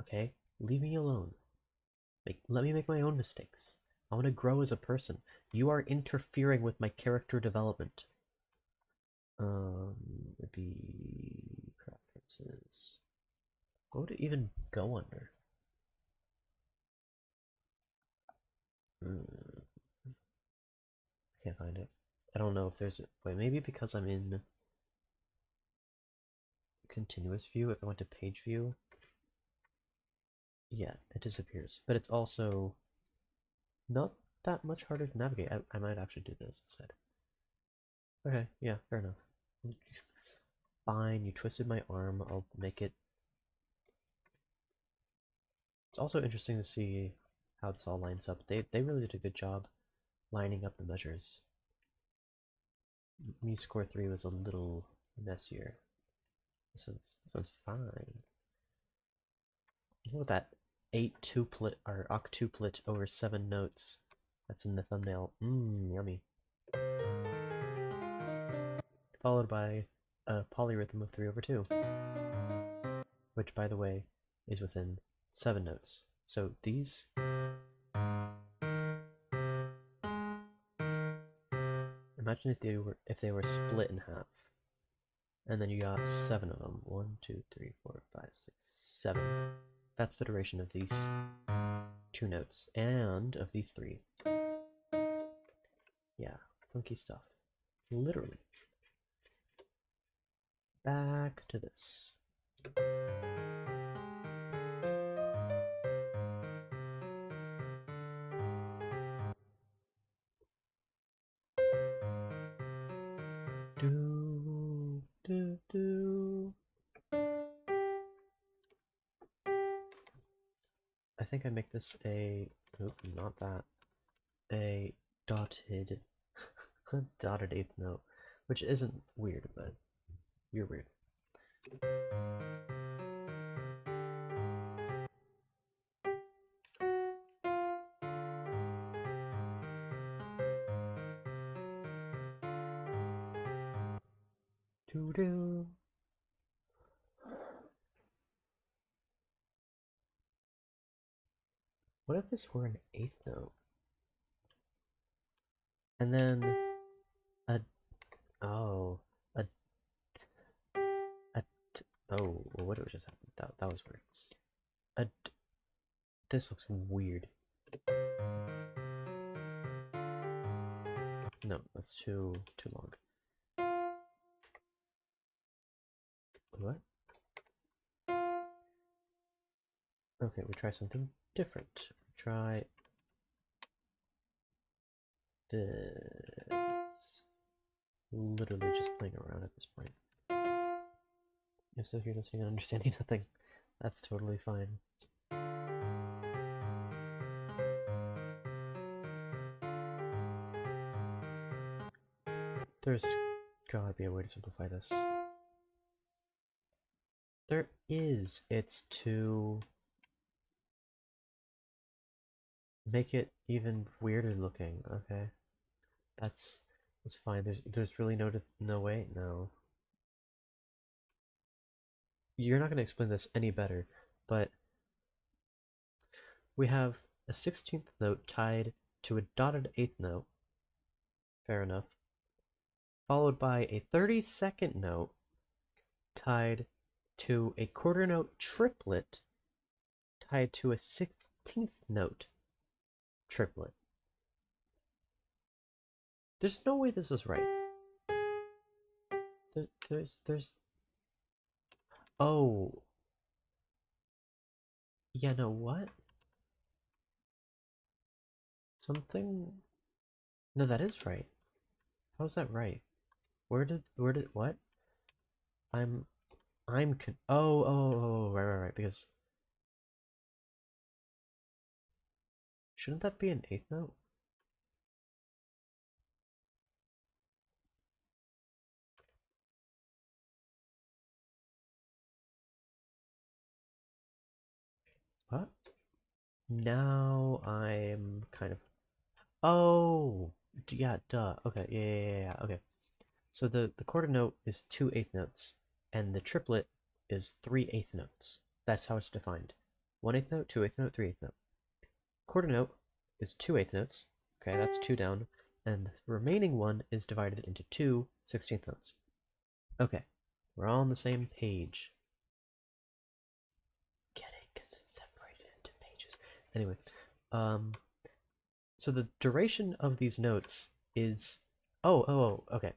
A: okay? Leave me alone. Let me make my own mistakes. I want to grow as a person. You are interfering with my character development. It'd be preferences. What would it even go under? I can't find it. I don't know if there's wait, maybe because I'm in continuous view, if I went to page view, yeah, it disappears. But it's also not that much harder to navigate. I might actually do this instead. Okay, yeah, fair enough. Fine, you twisted my arm, I'll make it. It's also interesting to see how this all lines up. They really did a good job lining up the measures. Me score 3 was a little messier. This one's fine. Look at that 8-tuplet or octuplet over 7 notes. That's in the thumbnail. Yummy. Followed by a polyrhythm of 3 over 2, which, by the way, is within 7 notes. So these. Imagine if they were split in half, and then you got 7 of them. 1, 2, 3, 4, 5, 6, 7. That's the duration of these 2 notes, and of these 3. Yeah, funky stuff. Literally. Back to this. Do, do, do. I think I make this a, nope, not that, a dotted, dotted 8th note, which isn't weird, but you're weird. Do do. What if this were an 8th note? And then a, oh, a, a, oh, well, what just happened? That was weird. A, this looks weird. No, that's too long. What? Okay, we try something different. Try this. Literally just playing around at this point. You're still here listening and understanding nothing. That's totally fine. There's gotta be a way to simplify this. There is. It's to make it even weirder looking. Okay, that's fine. There's really no way. No, you're not gonna explain this any better. But we have a 16th note tied to a dotted 8th note. Fair enough. Followed by a 32nd note tied to a quarter note triplet tied to a 16th note triplet. There's no way this is right. There's oh, yeah, no, what? Something, no, that is right. How's that right? Where did what? I'm right, because shouldn't that be an eighth note? What? Now I'm kind of. Oh, yeah, duh. Okay, yeah. Okay. So the quarter note is two eighth notes, and the triplet is three eighth notes. That's how it's defined. One eighth note, two eighth note, three eighth note. Quarter note is two eighth notes. Okay, that's two down, and the remaining one is divided into two 16th notes. Okay, we're all on the same page. Get it? Because it's separated into pages. Anyway, so the duration of these notes is. Okay.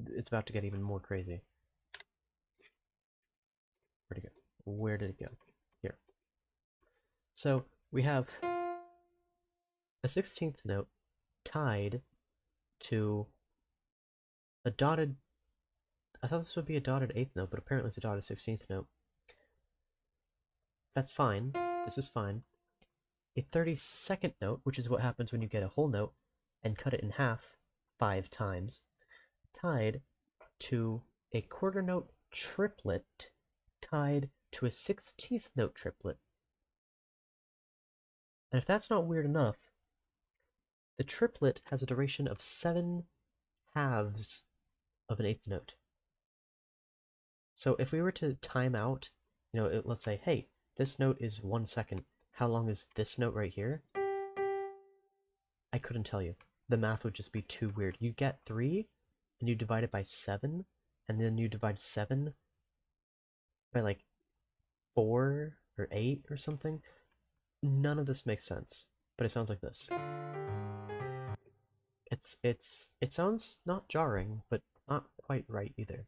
A: It's about to get even more crazy. Where'd it go? Where did it go? Here. So we have a 16th note tied to a dotted. I thought this would be a dotted 8th note, but apparently it's a dotted 16th note. That's fine. This is fine. A 32nd note, which is what happens when you get a whole note and cut it in half 5 times, tied to a quarter note triplet tied to a 16th note triplet. And if that's not weird enough, the triplet has a duration of 7 halves of an eighth note. So if we were to time out, let's say, hey, this note is 1 second. How long is this note right here? I couldn't tell you. The math would just be too weird. You get 3, and you divide it by 7, and then you divide 7 by like 4 or 8 or something. None of this makes sense, but it sounds like this. It sounds not jarring, but not quite right either.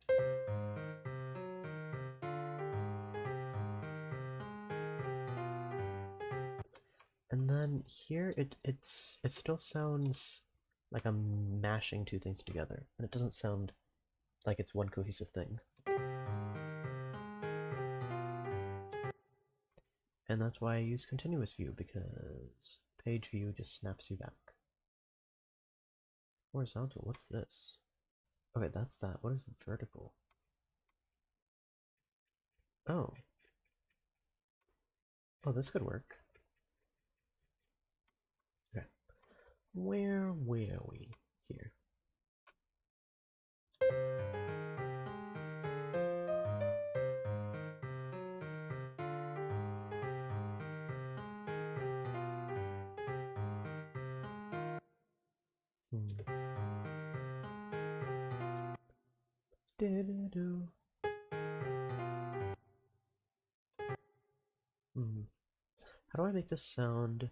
A: And then here it still sounds like I'm mashing two things together, and it doesn't sound like it's one cohesive thing. And that's why I use continuous view, because page view just snaps you back. Horizontal, what's this? Okay, that's that. What is vertical? Oh. Oh, this could work. Okay. Where were we? Here. Do-do-do. How do I make this sound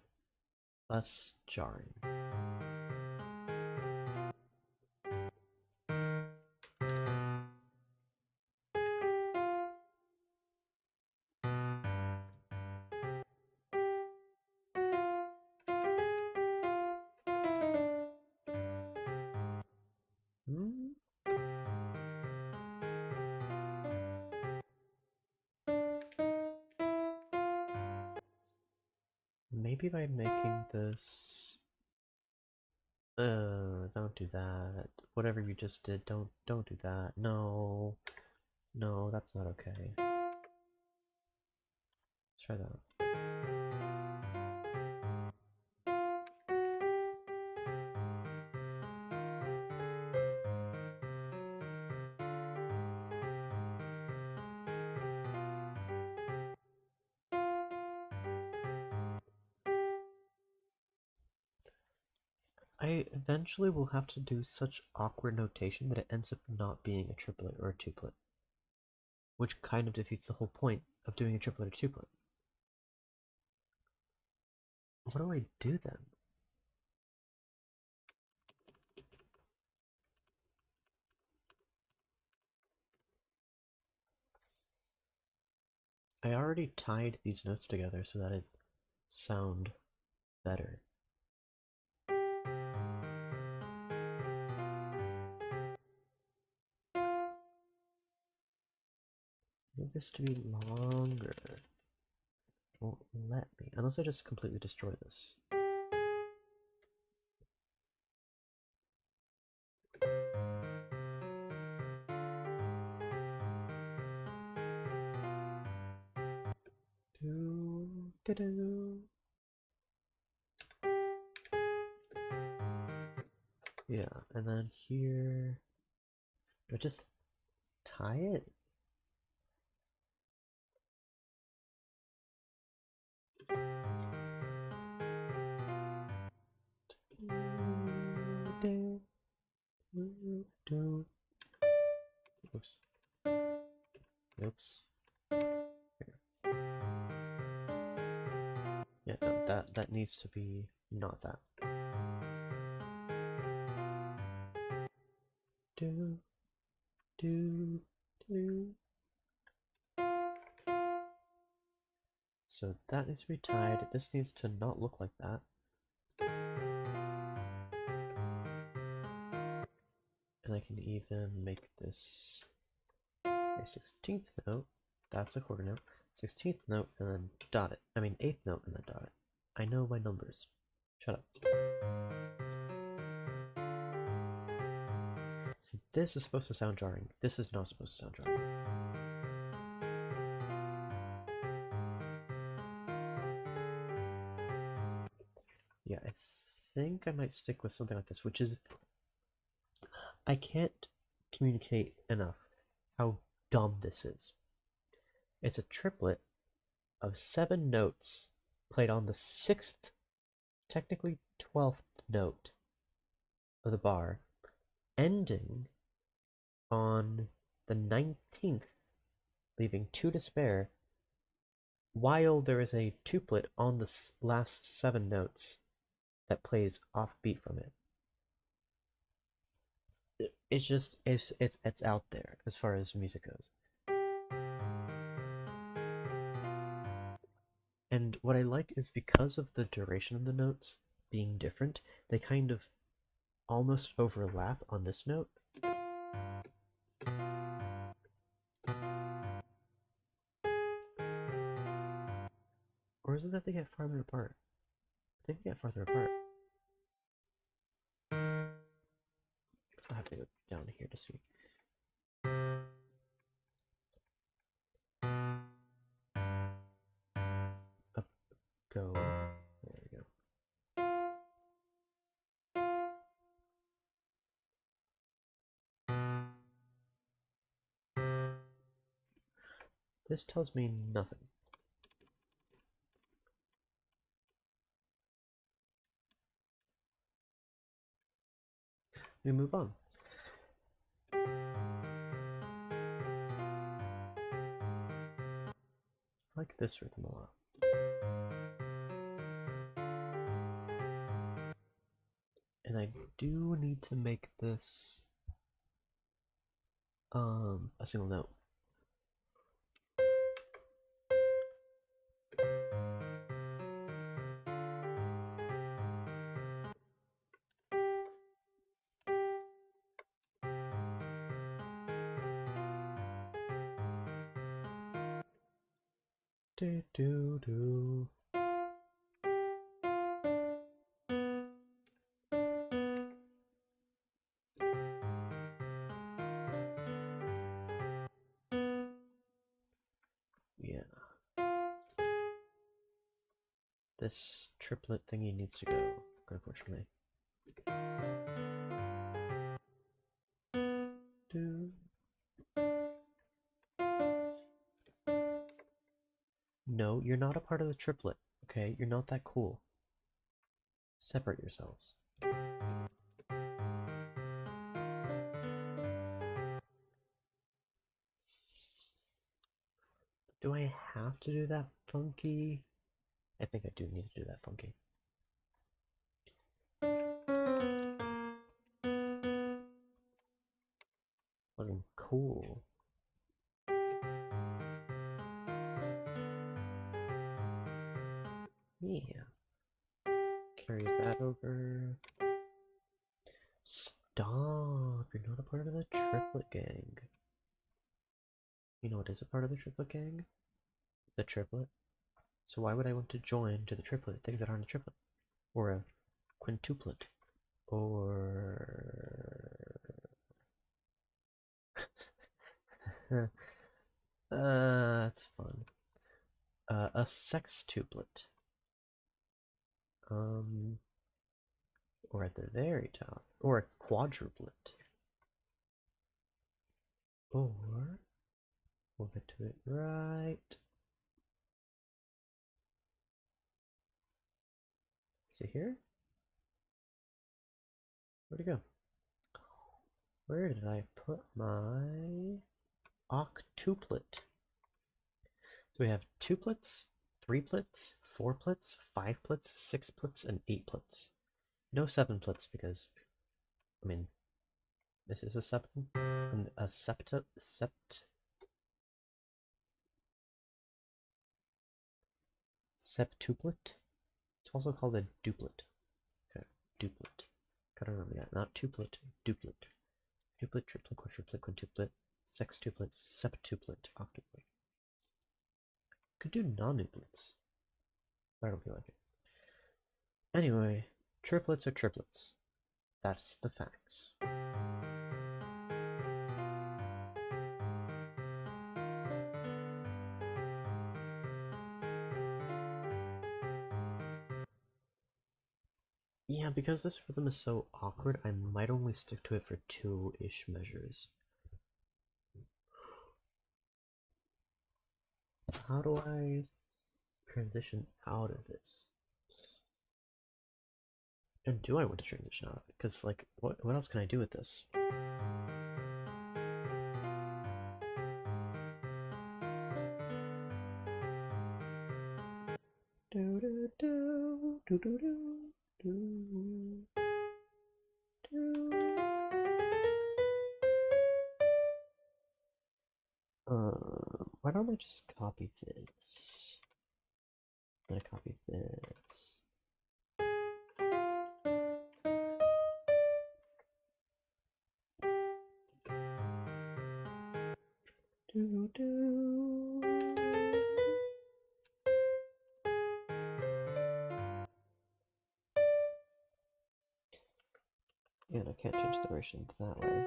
A: less jarring? Hmm? Maybe by making this. Don't do that. Whatever you just did, don't do that. No, no, that's not okay. Let's try that. I eventually will have to do such awkward notation that it ends up not being a triplet or a tuplet, which kind of defeats the whole point of doing a triplet or tuplet. What do I do then? I already tied these notes together so that it sound better. need this to be longer. It won't let me, unless I just completely destroy this. Yeah, and then here, do I just tie it? Oops. Oops. Yeah, no, that needs to be not that. Do do do. So that needs to be tied. This needs to not look like that. And I can even make this a 16th note. That's a quarter note. 16th note and then dot it. I mean 8th note and then dot it. I know my numbers. Shut up. See, this is supposed to sound jarring. This is not supposed to sound jarring. Yeah, I think I might stick with something like this, which is... I can't communicate enough how dumb this is. It's a triplet of 7 notes played on the 6th, technically 12th note of the bar, ending on the 19th, leaving 2 to spare, while there is a tuplet on the last 7 notes that plays offbeat from it. It's just, it's out there as far as music goes. And what I like is because of the duration of the notes being different, they kind of almost overlap on this note. Or is it that they get farther apart? I think they get farther apart. I'll have to go down here to see. Up, go. There we go. This tells me nothing. We move on. I like this rhythm a lot. And I do need to make this a single note. Do do do. Yeah. This triplet thingy needs to go, unfortunately. Do. No, you're not a part of the triplet, okay? You're not that cool. Separate yourselves. Do I have to do that funky? I think I do need to do that funky. Looking cool. Yeah. Carry that over. Stop! You're not a part of the triplet gang. you know what is a part of the triplet gang? The triplet. So why would I want to join to the triplet things that aren't a triplet? Or a quintuplet? Or... that's fun. A sextuplet. Or at the very top. Or a quadruplet. Or... we'll get to it right. Is it here? Where'd it go? Where did I put my octuplet? So we have tuplets, threeplets, fourplets, fiveplets, sixplets, and eightplets. No sevenplets because, I mean, this is a septum, and a septuplet. It's also called a duplet. Okay, duplet. Gotta remember that. Not tuplet, duplet. Duplet, triplet, quadruplet, quintuplet, sextuplet, septuplet, octuplet. Could do non-duplets. I don't feel like it. Anyway, triplets are triplets. That's the facts. Yeah, because this rhythm is so awkward, I might only stick to it for 2-ish measures. How do I transition out of this? And do I want to transition out of it? Because, like, what else can I do with this? Do do do do do do do. Why don't I just copy this? I'm gonna copy this. Do do. And I can't change the duration that way.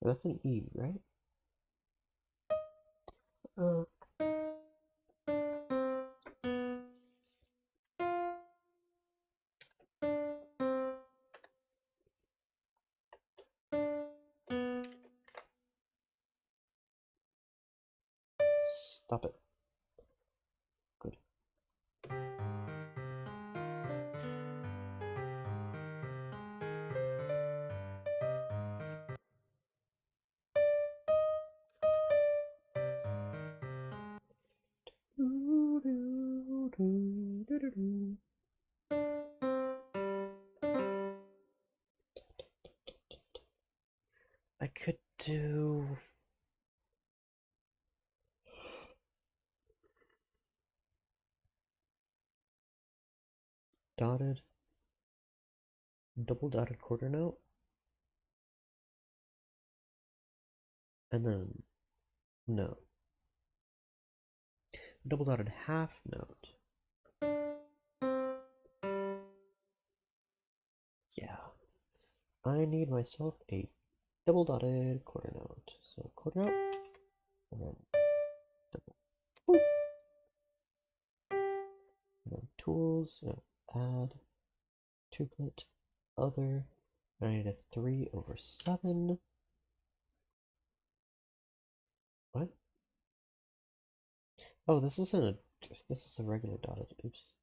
A: That's an E, right? Uh, stop it. Good. I could do dotted, double dotted quarter note, and then note. Double dotted half note. Yeah. I need myself a double dotted quarter note. So quarter note, and then double. Boop. And then tools, add, tuplet, other. I need a 3/7. What? Oh, this isn't a. This is a regular dotted. Oops.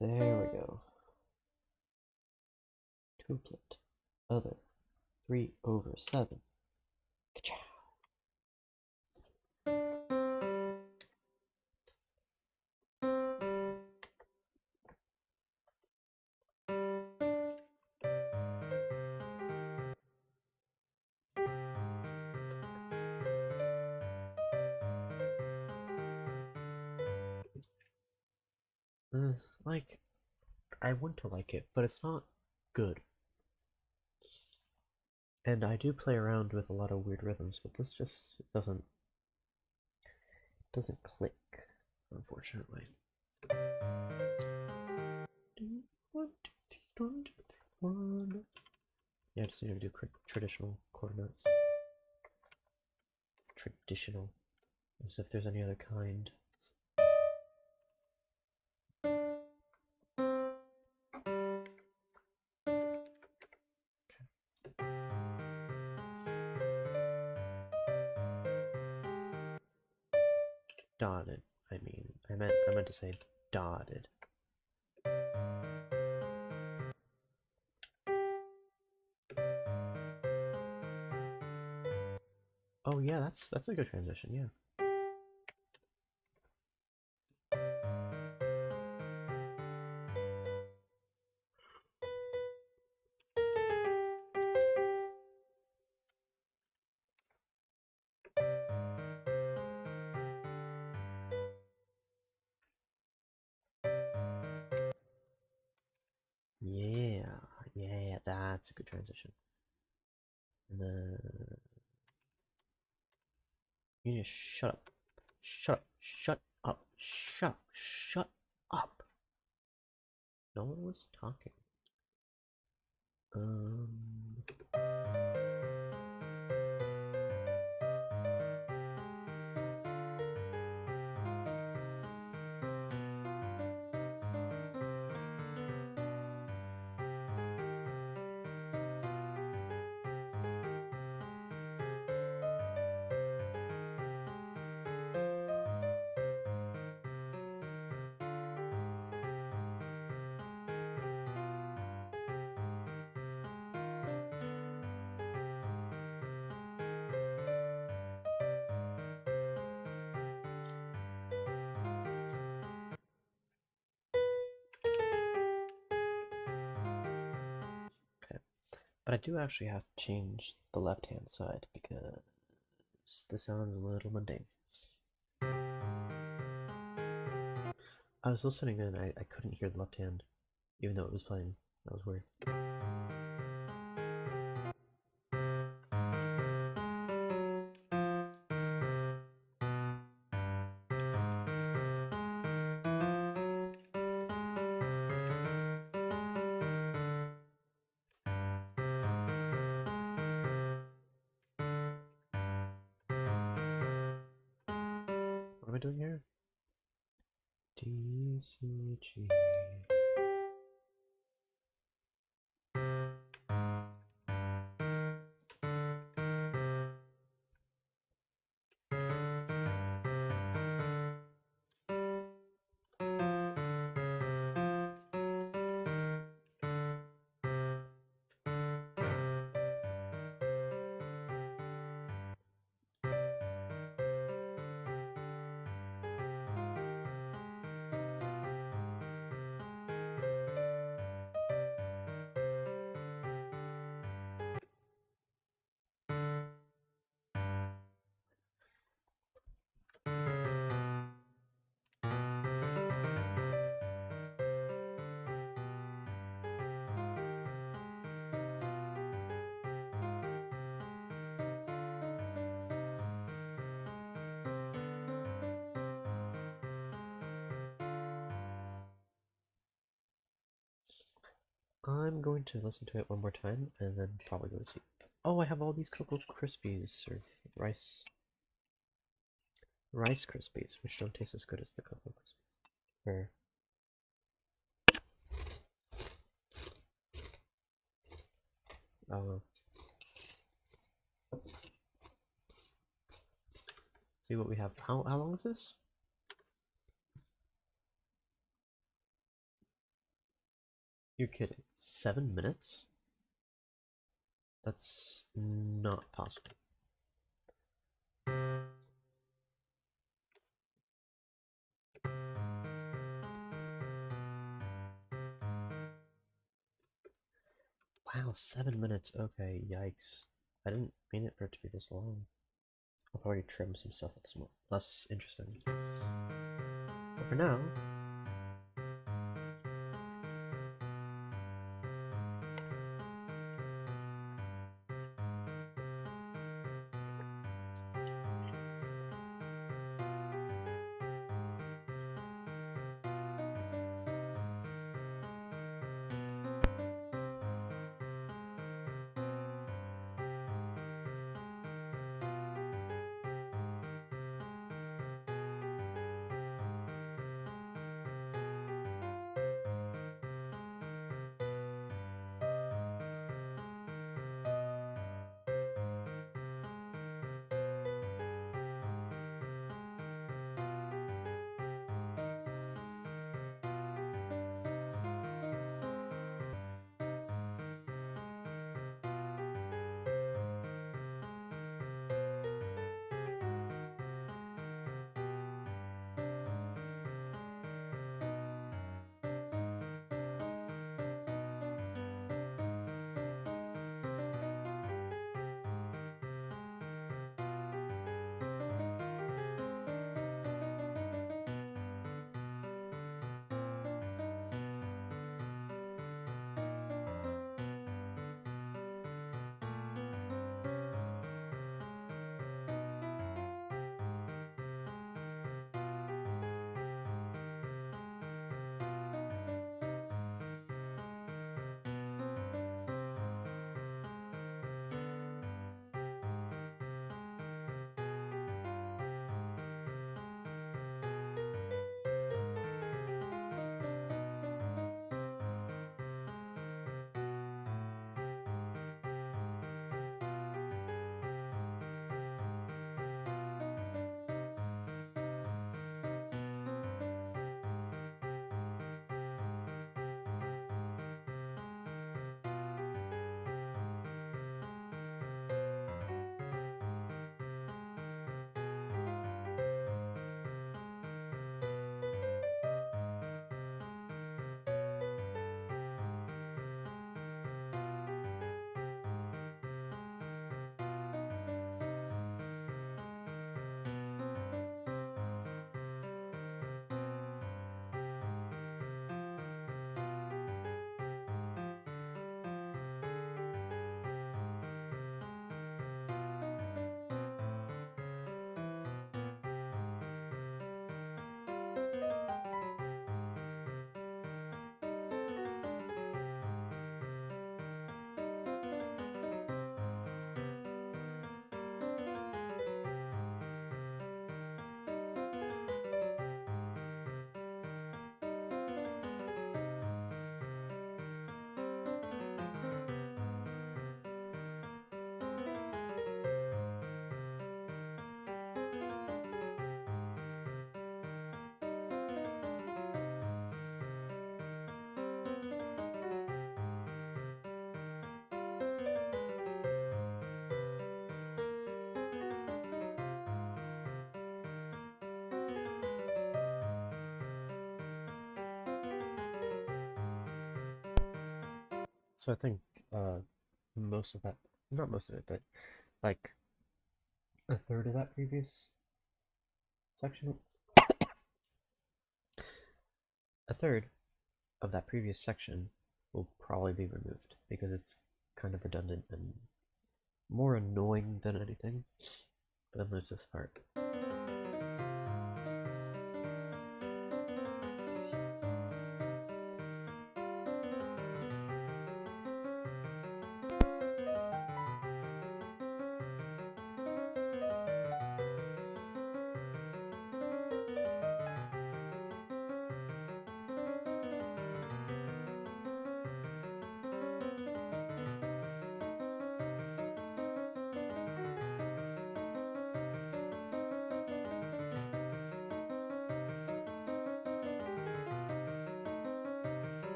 A: There we go. Tuplet, other, 3/7. Ka-chow. Like, I want to like it, but it's not good. And I do play around with a lot of weird rhythms, but this just doesn't click, unfortunately. 1, 2, 3, 1, 2, 3, 1. Yeah, I just need to do traditional coordinates. Traditional, as if there's any other kind. Dotted. I meant to say dotted. Oh yeah, that's a good transition. Yeah. Yeah, yeah, that's a good transition. And then you need to shut up, shut up, shut up, shut up, shut up. No one was talking. Um. Okay, but I do actually have to change the left-hand side because this sounds a little mundane. I was listening and I couldn't hear the left hand, even though it was playing. That was weird. What am I doing here? D, C, G. I'm going to listen to it one more time and then probably go to sleep. Oh, I have all these Cocoa Krispies or Rice Krispies, which don't taste as good as the Cocoa Krispies. Or oh, see what we have. How long is this? You're kidding. 7 minutes? That's not possible. Wow, 7 minutes. Okay, yikes. I didn't mean it for it to be this long. I'll probably trim some stuff that's less interesting. But for now, So I think most of that, not most of it, but like a third of that previous section, a third of that previous section will probably be removed because it's kind of redundant and more annoying than anything. But then there's this part.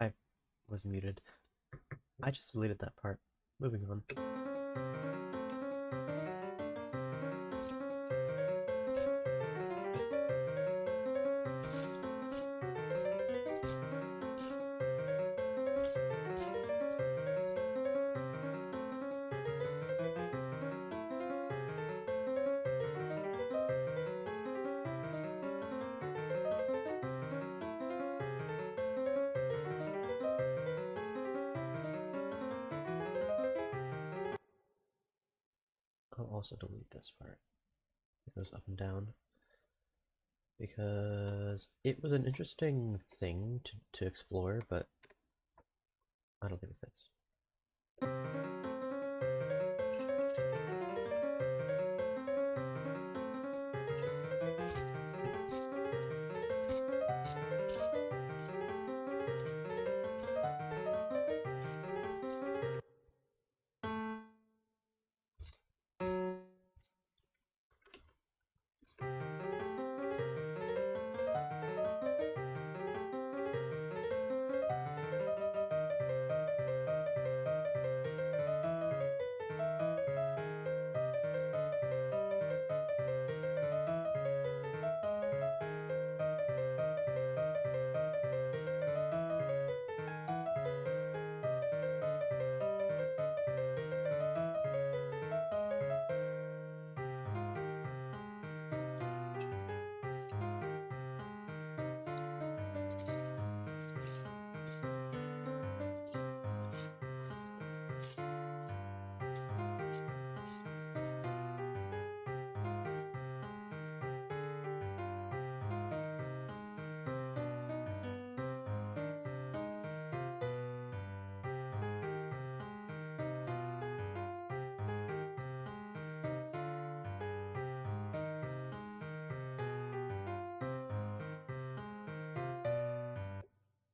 A: I was muted. I just deleted that part. Moving on. I'll also delete this part. It goes up and down because it was an interesting thing to explore, but I don't think it fits.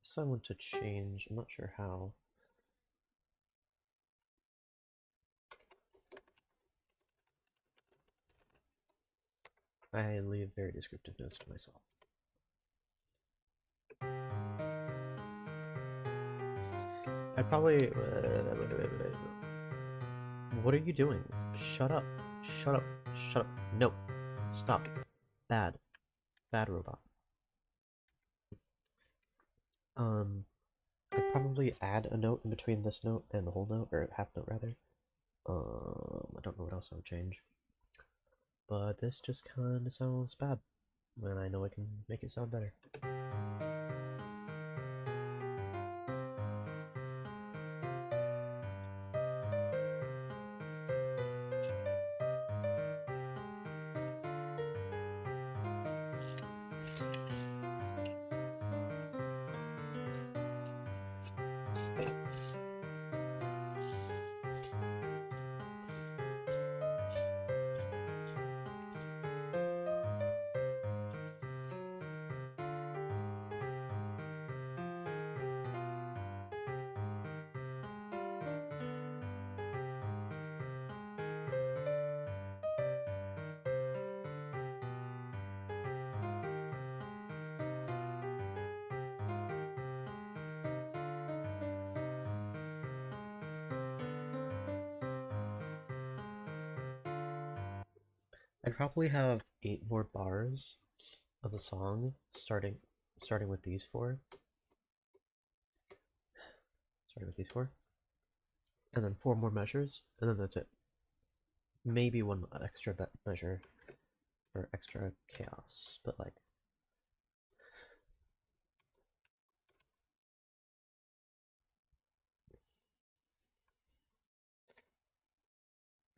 A: So I want to change, I'm not sure how. I leave very descriptive notes to myself. I probably. What are you doing? Shut up. Shut up. Shut up. No. Stop. Bad. Bad robot. I'd probably add a note in between this note and the whole note, or half note rather. I don't know what else I would change. but this just kind of sounds bad, and I know I can make it sound better. I'd probably have 8 more bars of a song starting with these four. And then 4 more measures, and then that's it. Maybe one extra measure for extra chaos, but like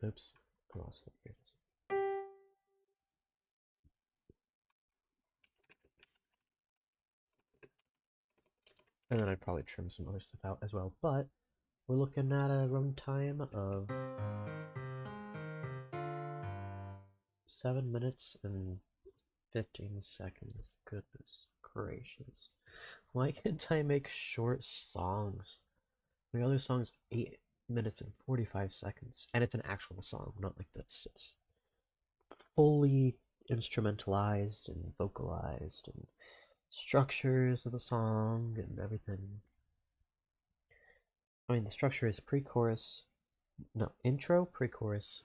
A: oops, I lost it. Here it is. And then I'd probably trim some other stuff out as well, but we're looking at a runtime of 7 minutes and 15 seconds. Goodness gracious. Why can't I make short songs? My other song's 8 minutes and 45 seconds, and it's an actual song, not like this. It's fully instrumentalized and vocalized, and structures of the song and everything. I mean, the structure is intro, pre-chorus,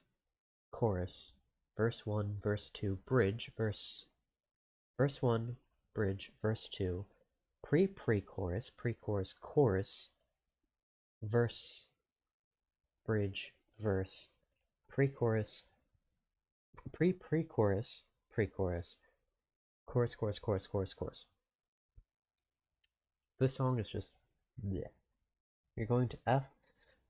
A: chorus, verse 1, verse 2, bridge, verse 1, bridge, verse 2, pre-chorus, chorus, verse, bridge, verse, pre-chorus, pre-chorus, chorus, chorus. This song is just bleh. You're going to F?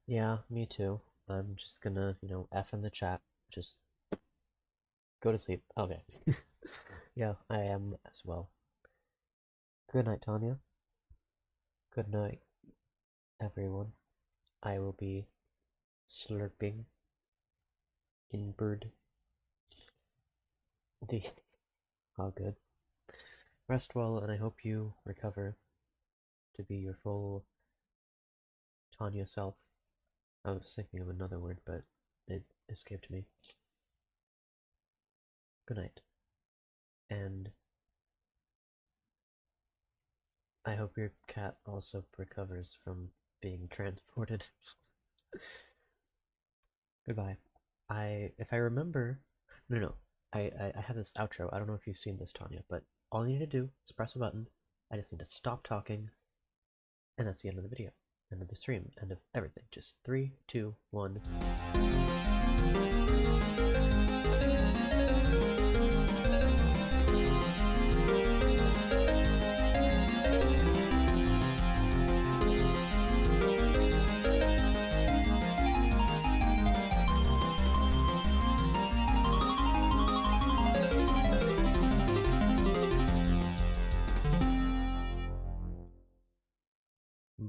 A: Yeah, me too. I'm just gonna, F in the chat. Just go to sleep. Okay. Yeah, I am as well. Good night, Tanya. Good night, everyone. I will be slurping in bird. All good. Rest well, and I hope you recover to be your full Tanya self. I was thinking of another word, but it escaped me. Good night. And I hope your cat also recovers from being transported. Goodbye. If I remember, no. I have this outro. I don't know if you've seen this, Tanya, but all you need to do is press a button. I just need to stop talking, and that's the end of the video, end of the stream, end of everything. Just 3, 2, 1.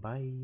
A: Bye.